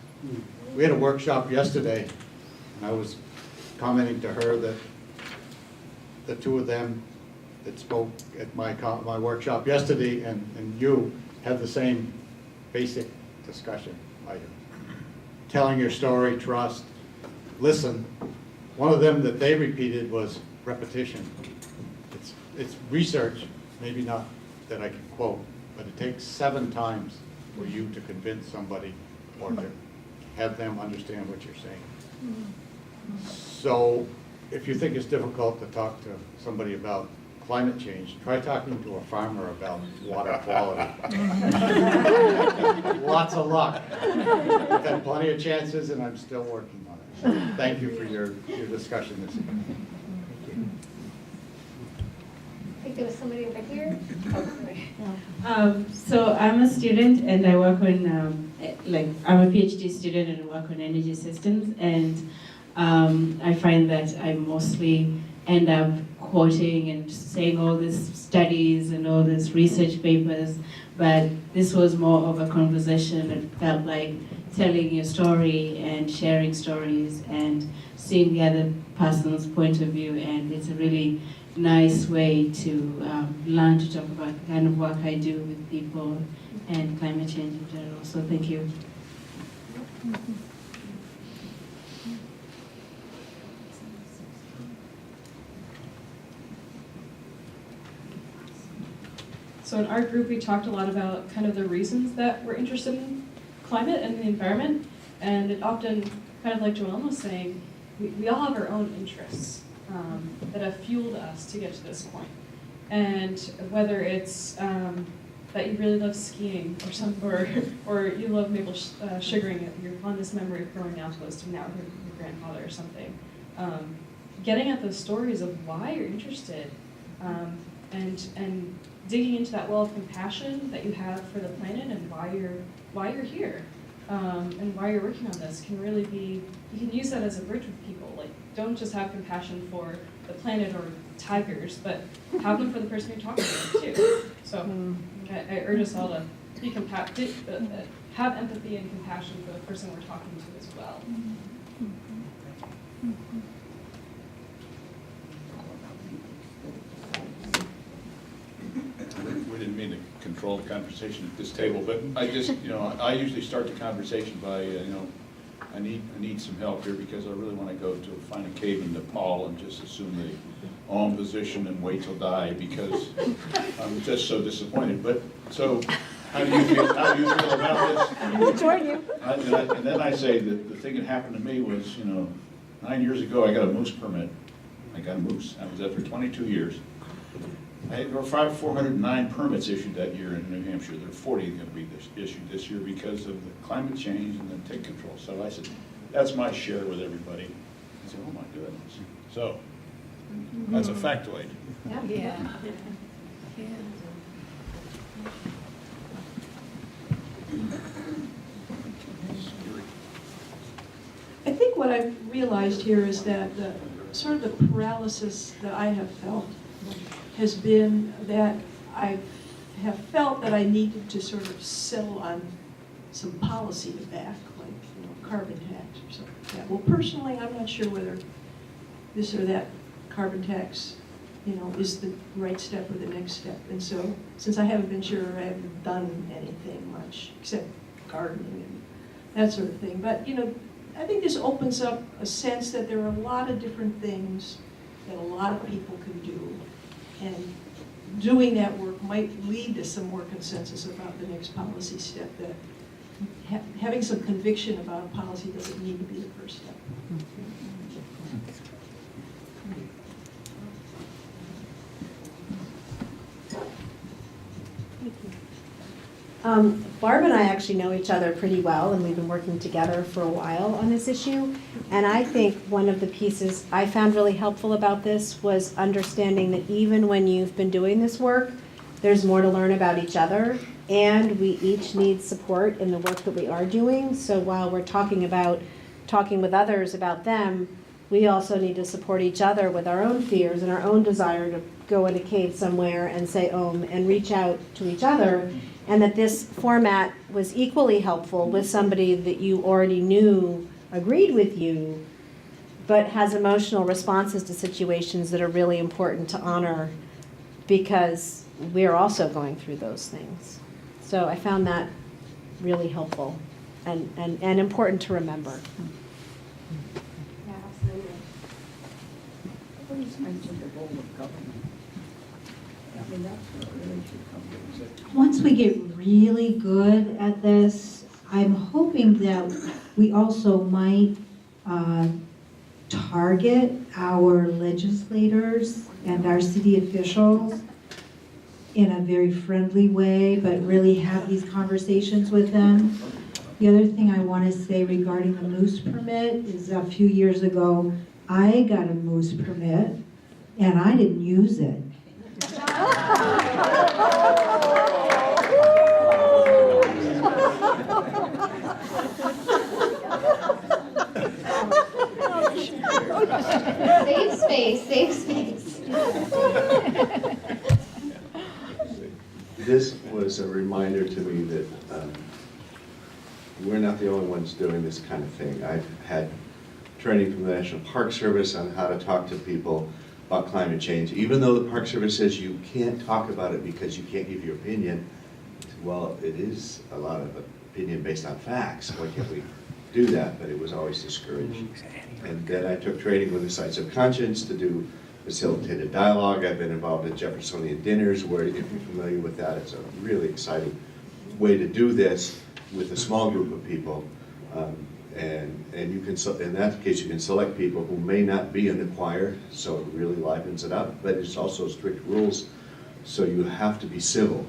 We had a workshop yesterday, and I was commenting to her that the two of them that spoke at my workshop yesterday and you had the same basic discussion item. Telling your story, trust, listen. One of them that they repeated was repetition. It's research, maybe not that I can quote, but it takes 7 times for you to convince somebody or to have them understand what you're saying. So if you think it's difficult to talk to somebody about climate change, try talking to a farmer about water quality. Lots of luck. I've had plenty of chances and I'm still working on it. Thank you for your discussion this evening. I think there was somebody over here. So I'm a student and I work on, I'm a PhD student and I work on energy systems, and I find that I mostly end up quoting and saying all these studies and all these research papers, but this was more of a conversation. It felt like telling your story and sharing stories and seeing the other person's point of view, and it's a really nice way to learn to talk about the kind of work I do with people and climate change in general. So thank you. So in our group, we talked a lot about kind of the reasons that we're interested in climate and the environment, and it often, kind of like Joellen was saying, we all have our own interests that have fueled us to get to this point. And whether it's that you really love skiing or you love maple sugaring, you're on this memory of growing out close to now with your grandfather or something. Getting at those stories of why you're interested and digging into that well of compassion that you have for the planet and why you're here and why you're working on this can really be, you can use that as a bridge with people. Like, don't just have compassion for the planet or tigers, but have them for the person you're talking to too. So I urge us all to be have empathy and compassion for the person we're talking to as well. We didn't mean to control the conversation at this table, but I just, I usually start the conversation by, I need some help here because I really want to go to find a cave in Nepal and just assume the own position and wait till die because I'm just so disappointed. But so, how do you feel about this? We'll join you. And then I say that the thing that happened to me was, 9 years ago I got a moose permit. I got a moose. I was there for 22 years. There were 409 permits issued that year in New Hampshire. There are 40 going to be issued this year because of the climate change and the tick control. So I said, that's my share with everybody. I said, oh my goodness. So That's a factoid. Yeah. I think what I've realized here is that the sort of the paralysis that I have felt has been that I have felt that I needed to sort of settle on some policy to back, like, carbon tax or something like that. Well, personally, I'm not sure whether this or that carbon tax, is the right step or the next step. And so, since I haven't been sure, I haven't done anything much except gardening and that sort of thing. But, I think this opens up a sense that there are a lot of different things that a lot of people can do. And doing that work might lead to some more consensus about the next policy step, that having some conviction about a policy doesn't need to be the first step. Barb and I actually know each other pretty well, and we've been working together for a while on this issue. And I think one of the pieces I found really helpful about this was understanding that even when you've been doing this work, there's more to learn about each other, and we each need support in the work that we are doing. So while we're talking with others about them, we also need to support each other with our own fears and our own desire to go in a cave somewhere and say Om and reach out to each other. And that this format was equally helpful with somebody that you already knew agreed with you, but has emotional responses to situations that are really important to honor because we're also going through those things. So I found that really helpful and important to remember. Yeah, absolutely. Nobody's mentioned the role of government. I mean, that's what really should come to it. Once we get really good at this, I'm hoping that we also might target our legislators and our city officials in a very friendly way, but really have these conversations with them. The other thing I want to say regarding the moose permit is a few years ago, I got a moose permit and I didn't use it. Save space, save space. This was a reminder to me that we're not the only ones doing this kind of thing. I've had training from the National Park Service on how to talk to people about climate change. Even though the Park Service says you can't talk about it because you can't give your opinion, well, it is a lot of opinion based on facts. Why can't we do that? But it was always discouraged. And then I took training with the Sites of Conscience to do facilitated dialogue. I've been involved in Jeffersonian dinners, where if you're familiar with that, it's a really exciting way to do this with a small group of people. And you can, in that case, you can select people who may not be in the choir, so it really livens it up. But it's also strict rules, so you have to be civil.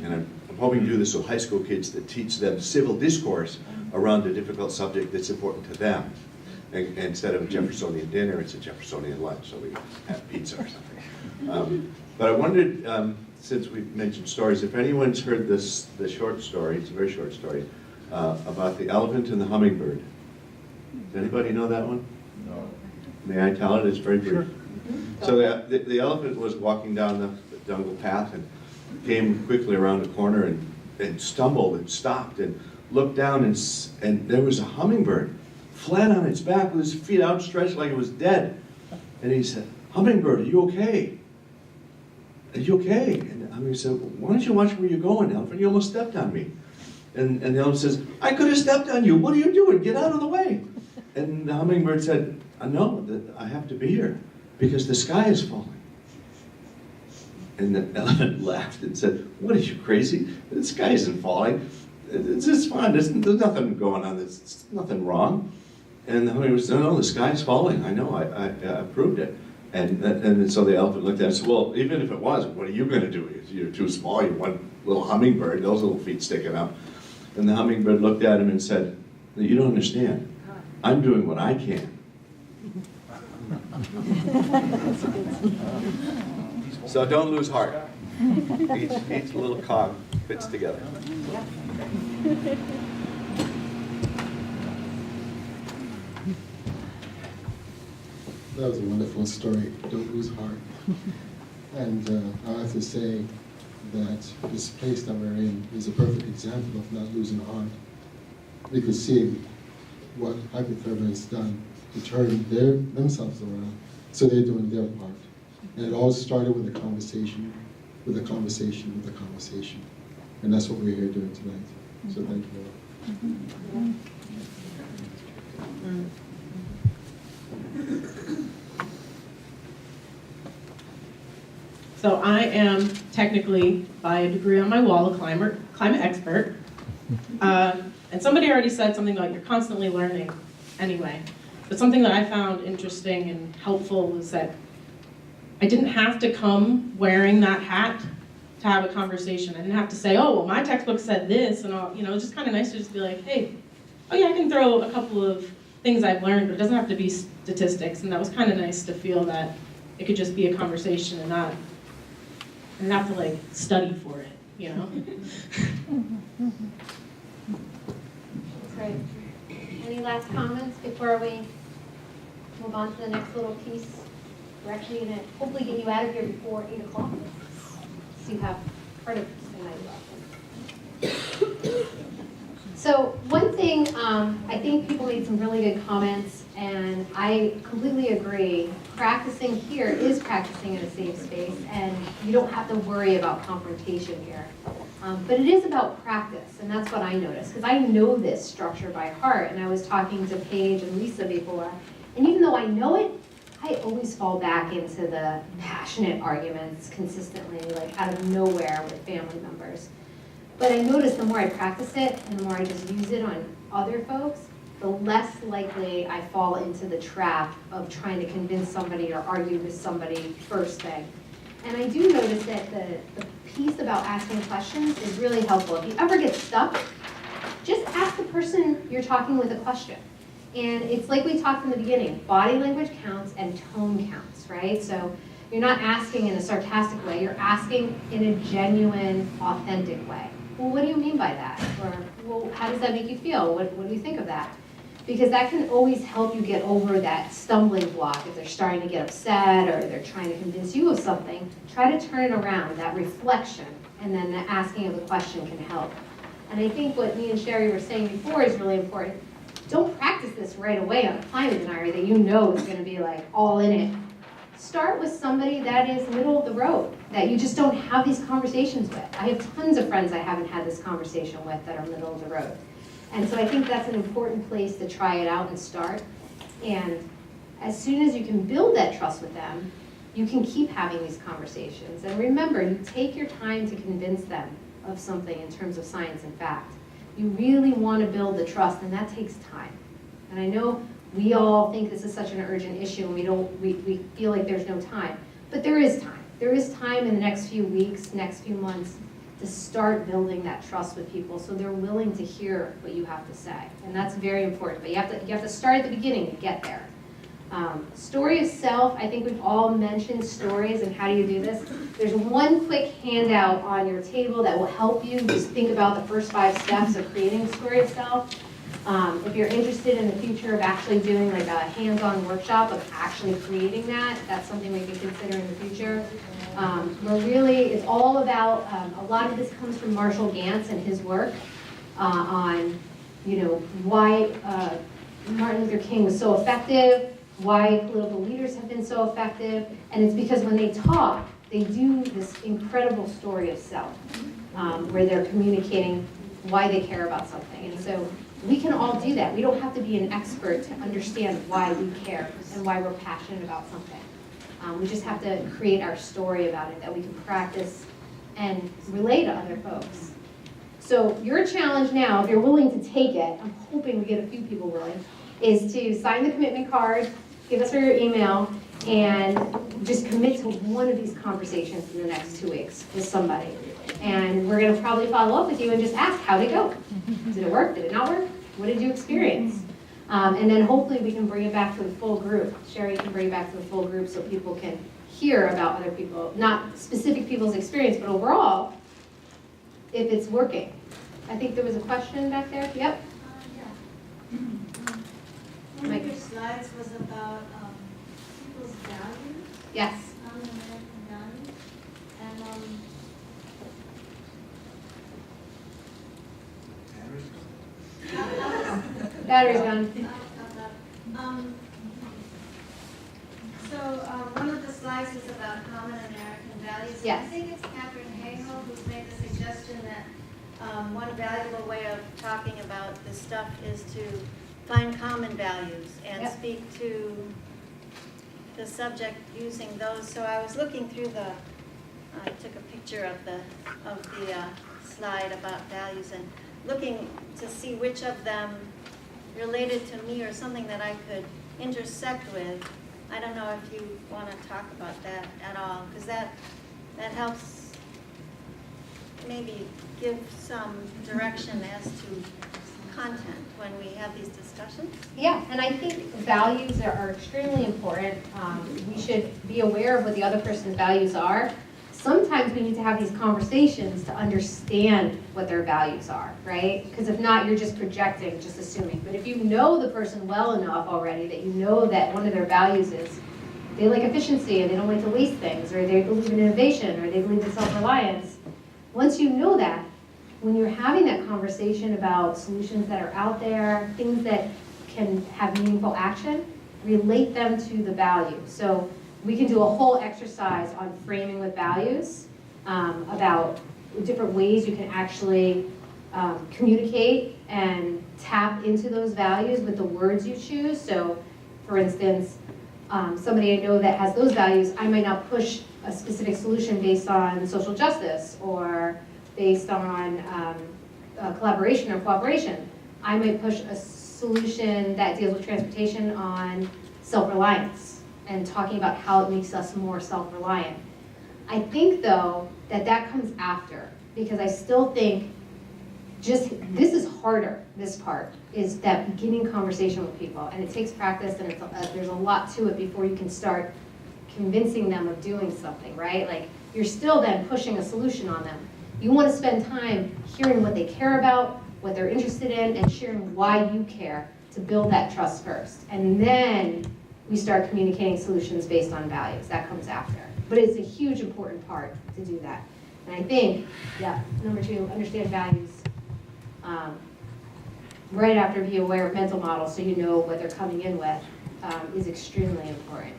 And I'm hoping to do this with high school kids, that teach them civil discourse around a difficult subject that's important to them. And instead of a Jeffersonian dinner, it's a Jeffersonian lunch, so we have pizza or something. But I wondered, since we mentioned stories, if anyone's heard the short story, it's a very short story, about the elephant and the hummingbird. Does anybody know that one? No. May I tell it? It's very brief. So the elephant was walking down the jungle path and came quickly around the corner and stumbled and stopped and looked down, and there was a hummingbird flat on its back with its feet outstretched like it was dead. And he said, "Hummingbird, are you okay? Are you okay?" And the hummingbird said, "Why don't you watch where you're going, elephant? You almost stepped on me." And the elephant says, "I could have stepped on you. What are you doing? Get out of the way." And the hummingbird said, "I know that I have to be here because the sky is falling." And the elephant laughed and said, "What, are you crazy? The sky isn't falling. It's just fine. There's nothing going on. There's nothing wrong." And the hummingbird said, "No, the sky is falling. I know. I proved it." And so the elephant looked at it and said, "Well, even if it was, what are you going to do? You're too small. You're one little hummingbird. Those little feet sticking out." And the hummingbird looked at him and said, "You don't understand. I'm doing what I can." So don't lose heart. Each little cog fits together. That was a wonderful story. Don't lose heart. And I have to say that this place that we're in is a perfect example of not losing heart. We could see what Hyperthermia has done to turn themselves around, so they're doing their part. And it all started with a conversation, with a conversation, with a conversation. And that's what we're here doing tonight. So thank you all. So I am technically, by a degree on my wall, a climate expert. And somebody already said something about you're constantly learning anyway. But something that I found interesting and helpful was that I didn't have to come wearing that hat to have a conversation. I didn't have to say, oh, well, my textbook said this, and all. You know, it's just kind of nice to just be like, hey, oh yeah, I can throw a couple of things I've learned, but it doesn't have to be statistics. And that was kind of nice to feel that it could just be a conversation and not have to like study for it, you know? That's great. Any last comments before we move on to the next little piece? We're actually going to hopefully get you out of here before 8 o'clock. So you have part of the night left. So one thing, I think people made some really good comments, and I completely agree. Practicing here is practicing in a safe space, and you don't have to worry about confrontation here. But it is about practice, and that's what I noticed, because I know this structure by heart, and I was talking to Paige and Lisa before, and even though I know it, I always fall back into the passionate arguments consistently, like out of nowhere with family members. But I notice the more I practice it, and the more I just use it on other folks, the less likely I fall into the trap of trying to convince somebody or argue with somebody first thing. And I do notice that the piece about asking questions is really helpful. If you ever get stuck, just ask the person you're talking with a question. And it's like we talked in the beginning, body language counts and tone counts, right? So you're not asking in a sarcastic way, you're asking in a genuine, authentic way. Well, what do you mean by that? Or, well, how does that make you feel? What do you think of that? Because that can always help you get over that stumbling block. If they're starting to get upset or they're trying to convince you of something, try to turn it around, that reflection, and then the asking of the question can help. And I think what me and Sherry were saying before is really important. Don't practice this right away on a climate denier that you know is going to be like all in it. Start with somebody that is middle of the road, that you just don't have these conversations with. I have tons of friends I haven't had this conversation with that are middle of the road. And so I think that's an important place to try it out and start. And as soon as you can build that trust with them, you can keep having these conversations. And remember, you take your time to convince them of something in terms of science and fact. You really want to build the trust, and that takes time. And I know we all think this is such an urgent issue, and we feel like there's no time. But there is time. There is time in the next few weeks, next few months, to start building that trust with people so they're willing to hear what you have to say. And that's very important. But you have to start at the beginning to get there. Story of self, I think we've all mentioned stories and how do you do this. There's one quick handout on your table that will help you just think about the first 5 steps of creating a story of self. If you're interested in the future of actually doing like a hands-on workshop of actually creating that, that's something we can consider in the future. It's all about, a lot of this comes from Marshall Gantz and his work on, why Martin Luther King was so effective, why political leaders have been so effective, and it's because when they talk, they do this incredible story of self, where they're communicating why they care about something. And so we can all do that. We don't have to be an expert to understand why we care and why we're passionate about something. We just have to create our story about it that we can practice and relay to other folks. So your challenge now, if you're willing to take it, I'm hoping we get a few people willing, is to sign the commitment card, give us your email, and just commit to one of these conversations in the next 2 weeks with somebody. And we're going to probably follow up with you and just ask, how'd it go? Did it work? Did it not work? What did you experience? And then hopefully we can bring it back to the full group. Sherry can bring it back to the full group so people can hear about other people, not specific people's experience, but overall, if it's working. I think there was a question back there. Yep. One of your slides was about people's values. Yes. American values. And battery's gone. So one of the slides is about common American values. Yes. I think it's Catherine Hayhoe who's made the suggestion that one valuable way of talking about this stuff is to find common values and Yep. speak to the subject using those. So I was looking through I took a picture of the slide about values and looking to see which of them related to me or something that I could intersect with. I don't know if you want to talk about that at all, because that helps maybe give some direction as to content when we have these discussions. Yeah, and I think values are extremely important. We should be aware of what the other person's values are. Sometimes we need to have these conversations to understand what their values are, right? Because if not, you're just projecting, just assuming. But if you know the person well enough already that you know that one of their values is they like efficiency and they don't like to waste things, or they believe in innovation, or they believe in self-reliance, once you know that, when you're having that conversation about solutions that are out there, things that can have meaningful action, relate them to the value. So we can do a whole exercise on framing with values, about different ways you can actually communicate and tap into those values with the words you choose. So for instance, somebody I know that has those values, I might not push a specific solution based on social justice or based on collaboration or cooperation. I might push a solution that deals with transportation on self-reliance and talking about how it makes us more self-reliant. I think, though, that comes after, because I still think this is harder, this part, is that beginning conversation with people. And it takes practice, and there's a lot to it before you can start convincing them of doing something, right? Like, you're still then pushing a solution on them. You want to spend time hearing what they care about, what they're interested in, and sharing why you care to build that trust first. And then we start communicating solutions based on values. That comes after. But it's a huge, important part to do that. And I think, yeah, number 2, understand values. Right after, be aware of mental models so you know what they're coming in with is extremely important.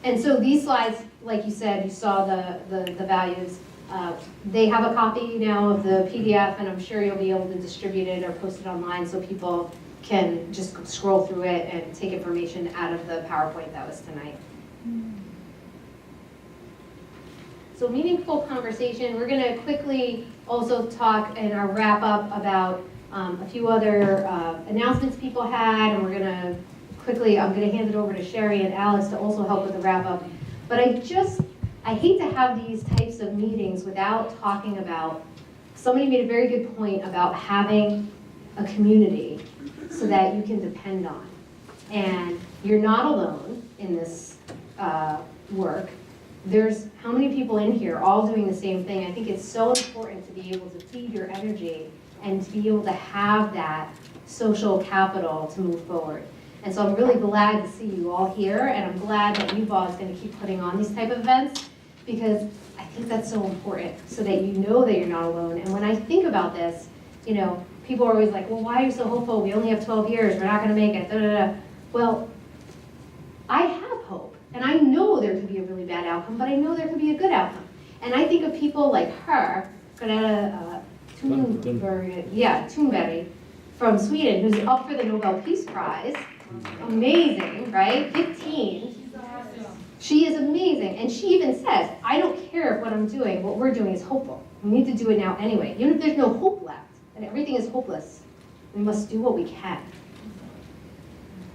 And so these slides, like you said, you saw the values. They have a copy now of the PDF, and I'm sure you'll be able to distribute it or post it online so people can just scroll through it and take information out of the PowerPoint that was tonight. So meaningful conversation. We're going to quickly also talk in our wrap up about a few other announcements people had, and we're going to quickly, I'm going to hand it over to Sherry and Alex to also help with the wrap up. But I hate to have these types of meetings without talking about, somebody made a very good point about having a community so that you can depend on. And you're not alone in this work. There's how many people in here all doing the same thing. I think it's so important to be able to feed your energy and to be able to have that social capital to move forward. And so I'm really glad to see you all here, and I'm glad that UBAW is going to keep putting on these type of events, because I think that's so important, so that you know that you're not alone. And when I think about this, you know, people are always like, well, why are you so hopeful? We only have 12 years. We're not going to make it. Da, da, da. Well, I have hope, and I know there could be a really bad outcome, but I know there could be a good outcome. And I think of people like her, Greta Thunberg from Sweden, who's up for the Nobel Peace Prize. Amazing, right? 15. She is amazing. And she even says, I don't care if what I'm doing, what we're doing is hopeful. We need to do it now anyway. Even if there's no hope left and everything is hopeless, we must do what we can.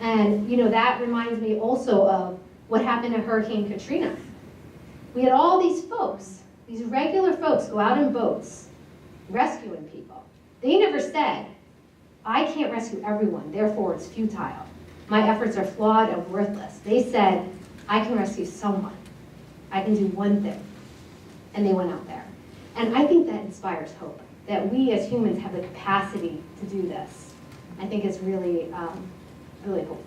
And, you know, that reminds me also of what happened to Hurricane Katrina. We had all these folks These regular folks go out in boats, rescuing people. They never said, I can't rescue everyone, therefore it's futile. My efforts are flawed and worthless. They said, I can rescue someone. I can do one thing. And they went out there. And I think that inspires hope, that we as humans have the capacity to do this. I think it's really, really hopeful.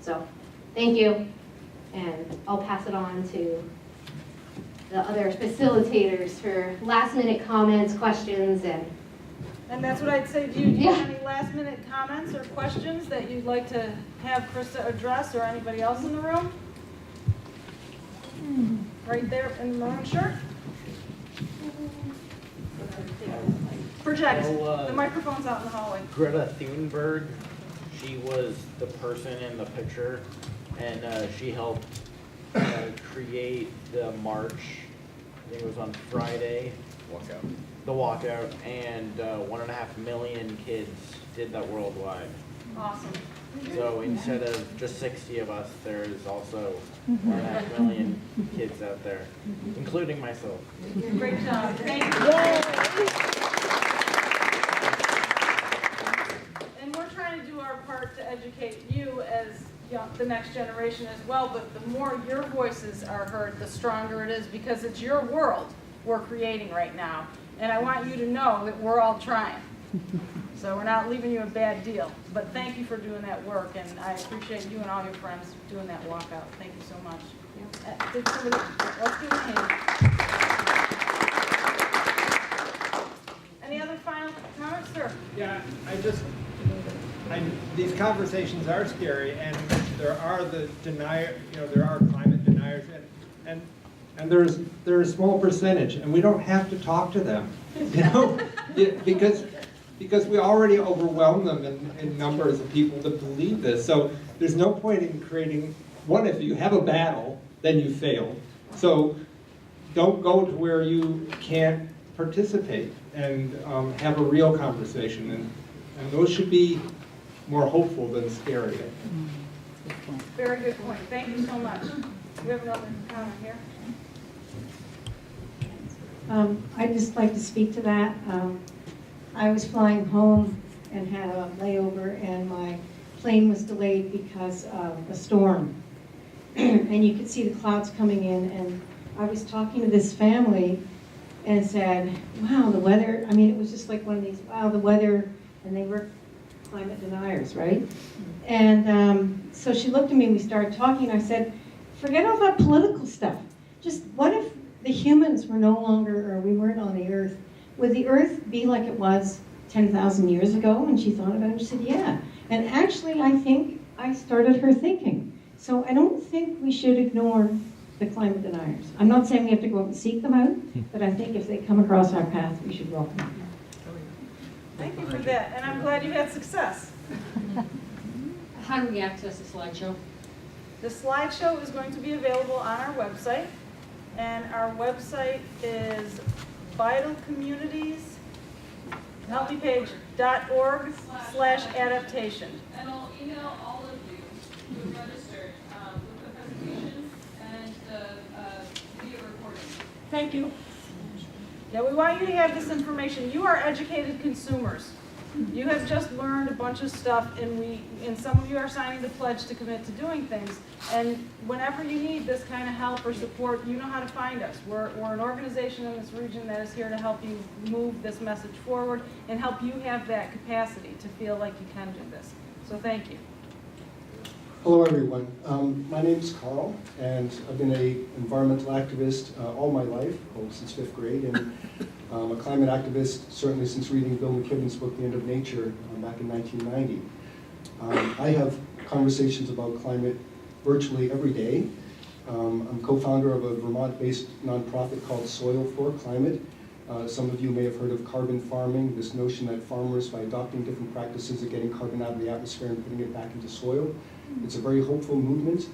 So, thank you. And I'll pass it on to the other facilitators for last minute comments, questions, And that's what I'd say to you. Do you have any last minute comments or questions that you'd like to have Krista address or anybody else in the room? Right there in the maroon shirt. Project. The microphone's out in the hallway. Greta Thunberg, she was the person in the picture, and she helped create the march. I think it was on Friday. Walkout. The walkout, and 1.5 million kids did that worldwide. Awesome. So instead of just 60 of us, there's also 1.5 million kids out there, including myself. Great job. Thank you. And we're trying to do our part to educate you as the next generation as well, but the more your voices are heard, the stronger it is, because it's your world we're creating right now. And I want you to know that we're all trying. So we're not leaving you a bad deal. But thank you for doing that work, and I appreciate you and all your friends doing that walkout. Thank you so much. Let's give a hand. Any other final comments, sir? Yeah, these conversations are scary, and there are the denier, there are climate deniers, and there's a small percentage, and we don't have to talk to them, because we already overwhelm them in numbers of people that believe this. So there's no point in creating one. If you have a battle, then you failed. So don't go to where you can't participate and have a real conversation, and those should be more hopeful than scary. Very good point. Thank you so much. We have another comment here. I'd just like to speak to that. I was flying home and had a layover, and my plane was delayed because of a storm. And you could see the clouds coming in, and I was talking to this family and said, wow, the weather, I mean, it was just like one of these, wow, the weather, and they were climate deniers, right? And so she looked at me and we started talking. I said, forget all that political stuff. Just what if the humans were no longer, or we weren't on the earth? Would the earth be like it was 10,000 years ago? And she thought about it and she said, yeah. And actually, I think I started her thinking. So I don't think we should ignore the climate deniers. I'm not saying we have to go out and seek them out, but I think if they come across our path, we should welcome them. Thank you for that, and I'm glad you had success. How do we access the slideshow? The slideshow is going to be available on our website, and our website is vitalcommunities.org/adaptation. And I'll email all of you who registered with the presentation and the video recording. Thank you. Yeah, we want you to have this information. You are educated consumers. You have just learned a bunch of stuff, and some of you are signing the pledge to commit to doing things. And whenever you need this kind of help or support, you know how to find us. We're an organization in this region that is here to help you move this message forward and help you have that capacity to feel like you can do this. So thank you. Hello, everyone. My name is Carl, and I've been an environmental activist all my life, since 5th grade, and a climate activist certainly since reading Bill McKibben's book, The End of Nature, back in 1990. I have conversations about climate virtually every day. I'm co-founder of a Vermont-based nonprofit called Soil for Climate. Some of you may have heard of carbon farming, this notion that farmers, by adopting different practices, are getting carbon out of the atmosphere and putting it back into soil. It's a very hopeful movement.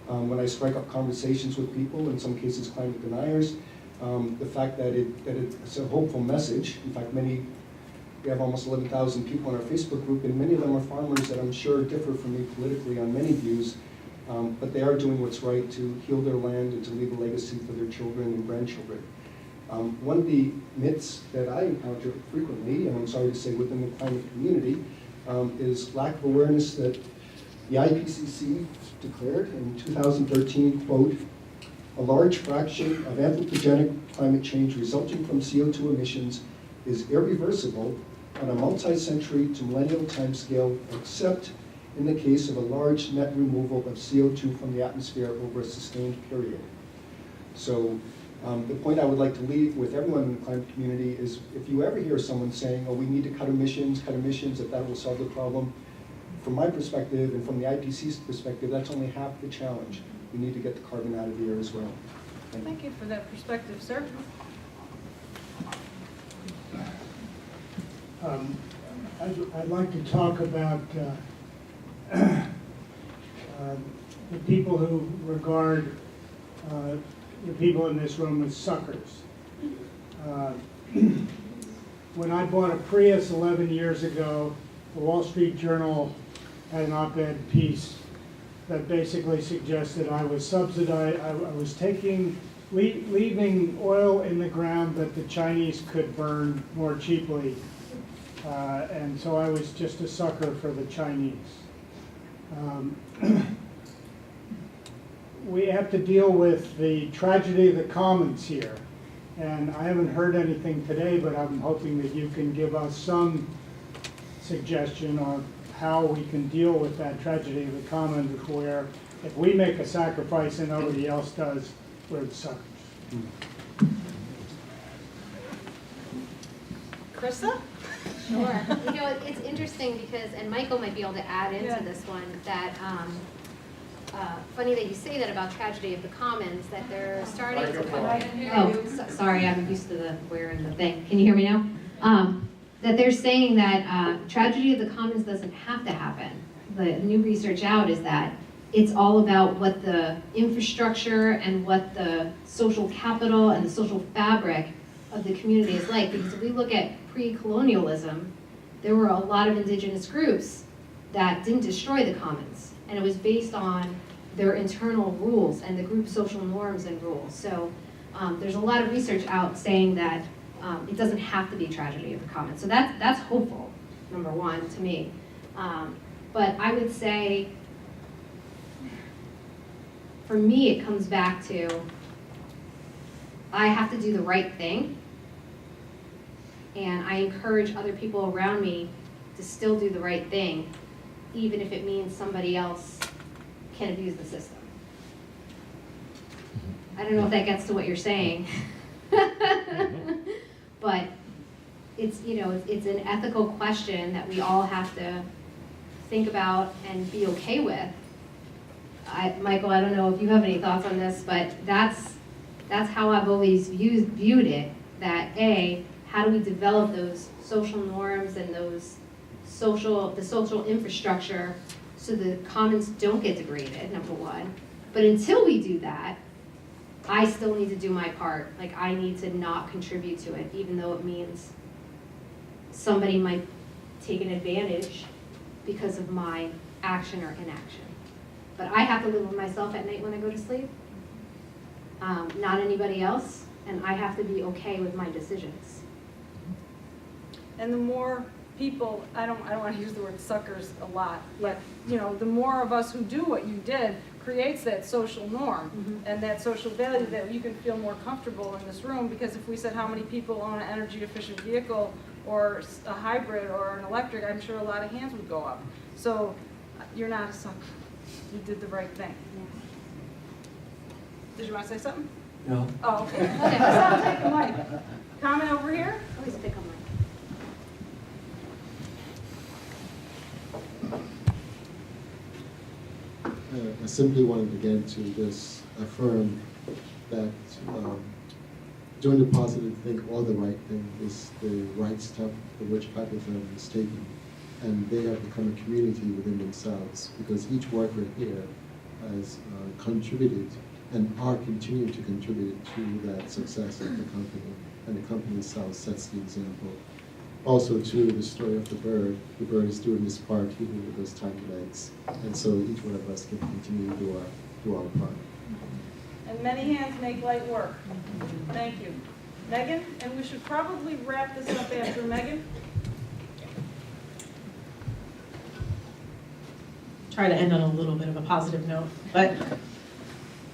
When I strike up conversations with people, in some cases climate deniers, the fact that it's a hopeful message. In fact, we have almost 11,000 people in our Facebook group, and many of them are farmers that I'm sure differ from me politically on many views, but they are doing what's right to heal their land and to leave a legacy for their children and grandchildren. One of the myths that I encounter frequently, and I'm sorry to say within the climate community, is lack of awareness that the IPCC declared in 2013, quote, "A large fraction of anthropogenic climate change resulting from CO2 emissions is irreversible on a multi-century to millennial timescale, except in the case of a large net removal of CO2 from the atmosphere over a sustained period." So the point I would like to leave with everyone in the climate community is if you ever hear someone saying, oh, we need to cut emissions, that will solve the problem, from my perspective and from the IPCC's perspective, that's only half the challenge. We need to get the carbon out of the air as well. Thank you for that perspective, sir. I'd like to talk about the people who regard the people in this room as suckers. When I bought a Prius 11 years ago, the Wall Street Journal had an op-ed piece that basically suggested I was subsidized, I was leaving oil in the ground that the Chinese could burn more cheaply. And so I was just a sucker for the Chinese. We have to deal with the tragedy of the commons here. And I haven't heard anything today, but I'm hoping that you can give us some suggestion on how we can deal with that tragedy of the commons, where if we make a sacrifice and nobody else does, we're the suckers. Krista? Sure. You know, it's interesting because, and Michael might be able to add into this one, that funny that you say that about tragedy of the commons, that they're starting to sorry, I'm used to the wearing the thing. Can you hear me now? That they're saying that tragedy of the commons doesn't have to happen. The new research out is that it's all about what the infrastructure and what the social capital and the social fabric of the community is like. Because if we look at pre-colonialism, there were a lot of indigenous groups that didn't destroy the commons. And it was based on their internal rules and the group social norms and rules. So there's a lot of research out saying that it doesn't have to be tragedy of the commons. So that's hopeful, number one, to me. But I would say, for me, it comes back to, I have to do the right thing. And I encourage other people around me to still do the right thing, even if it means somebody else can abuse the system. I don't know if that gets to what you're saying. But it's, you know, it's an ethical question that we all have to think about and be okay with. Michael, I don't know if you have any thoughts on this, but that's how I've always viewed it, that how do we develop those social norms and the social infrastructure so the commons don't get degraded, number one. But until we do that, I still need to do my part. Like, I need to not contribute to it, even though it means somebody might take an advantage because of my action or inaction. But I have to live with myself at night when I go to sleep, not anybody else, and I have to be okay with my decisions. And the more people, I don't want to use the word suckers a lot, but you know, the more of us who do what you did creates that social norm and that social value that you can feel more comfortable in this room. Because if we said how many people own an energy efficient vehicle or a hybrid or an electric, I'm sure a lot of hands would go up. So you're not a sucker. You did the right thing. Did you want to say something? No. Oh, okay. I'll take a mic. Comment over here? Always pick on I simply wanted again to just affirm that doing the positive thing or the right thing is the right step for which Pakistan is taking. And they have become a community within themselves because each worker here has contributed and are continuing to contribute to that success of the company. And the company itself sets the example. Also, too, the story of the bird is doing his part even with those tiny legs. And so each one of us can continue to do our part. And many hands make light work. Thank you. Megan, and we should probably wrap this up after Megan. Try to end on a little bit of a positive note, but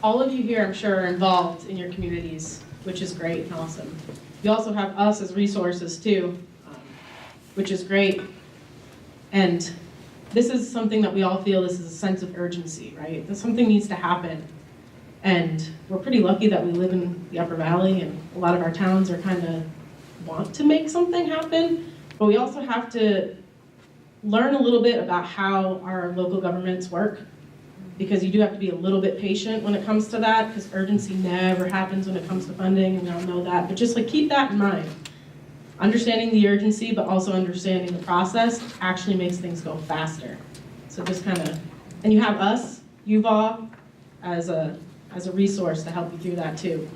all of you here, I'm sure, are involved in your communities, which is great and awesome. You also have us as resources too, which is great. And this is something that we all feel, this is a sense of urgency, right? That something needs to happen. And we're pretty lucky that we live in the Upper Valley, and a lot of our towns are kind of want to make something happen, but we also have to learn a little bit about how our local governments work, because you do have to be a little bit patient when it comes to that, because urgency never happens when it comes to funding, and we all know that. But just like keep that in mind. Understanding the urgency, but also understanding the process actually makes things go faster. So just kind of, and you have us, Yuval, as a resource to help you through that too.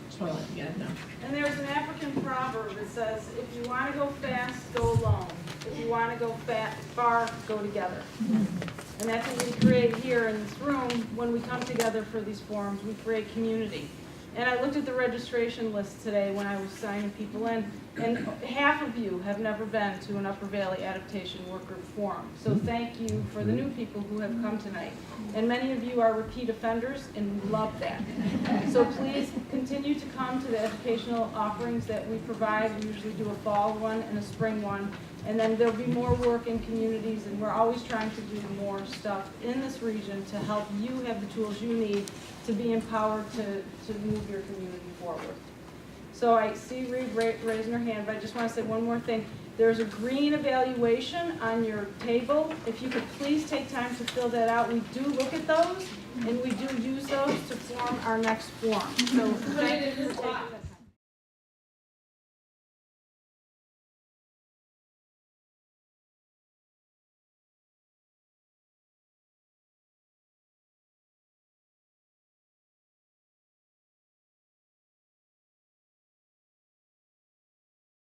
Just want to let you guys know. And there's an African proverb that says, if you want to go fast, go alone. If you want to go far, go together. And that's what we create here in this room. When we come together for these forums, we create community. And I looked at the registration list today when I was signing people in, and half of you have never been to an Upper Valley Adaptation Workgroup forum. So thank you for the new people who have come tonight. And many of you are repeat offenders, and we love that. So please continue to come to the educational offerings that we provide. We usually do a fall one and a spring one. And then there'll be more work in communities, and we're always trying to do more stuff in this region to help you have the tools you need to be empowered to move your community forward. So I see Reed raising her hand, but I just want to say one more thing. There's a green evaluation on your table. If you could please take time to fill that out. We do look at those, and we do use those to form our next forum. So thank you for taking the time.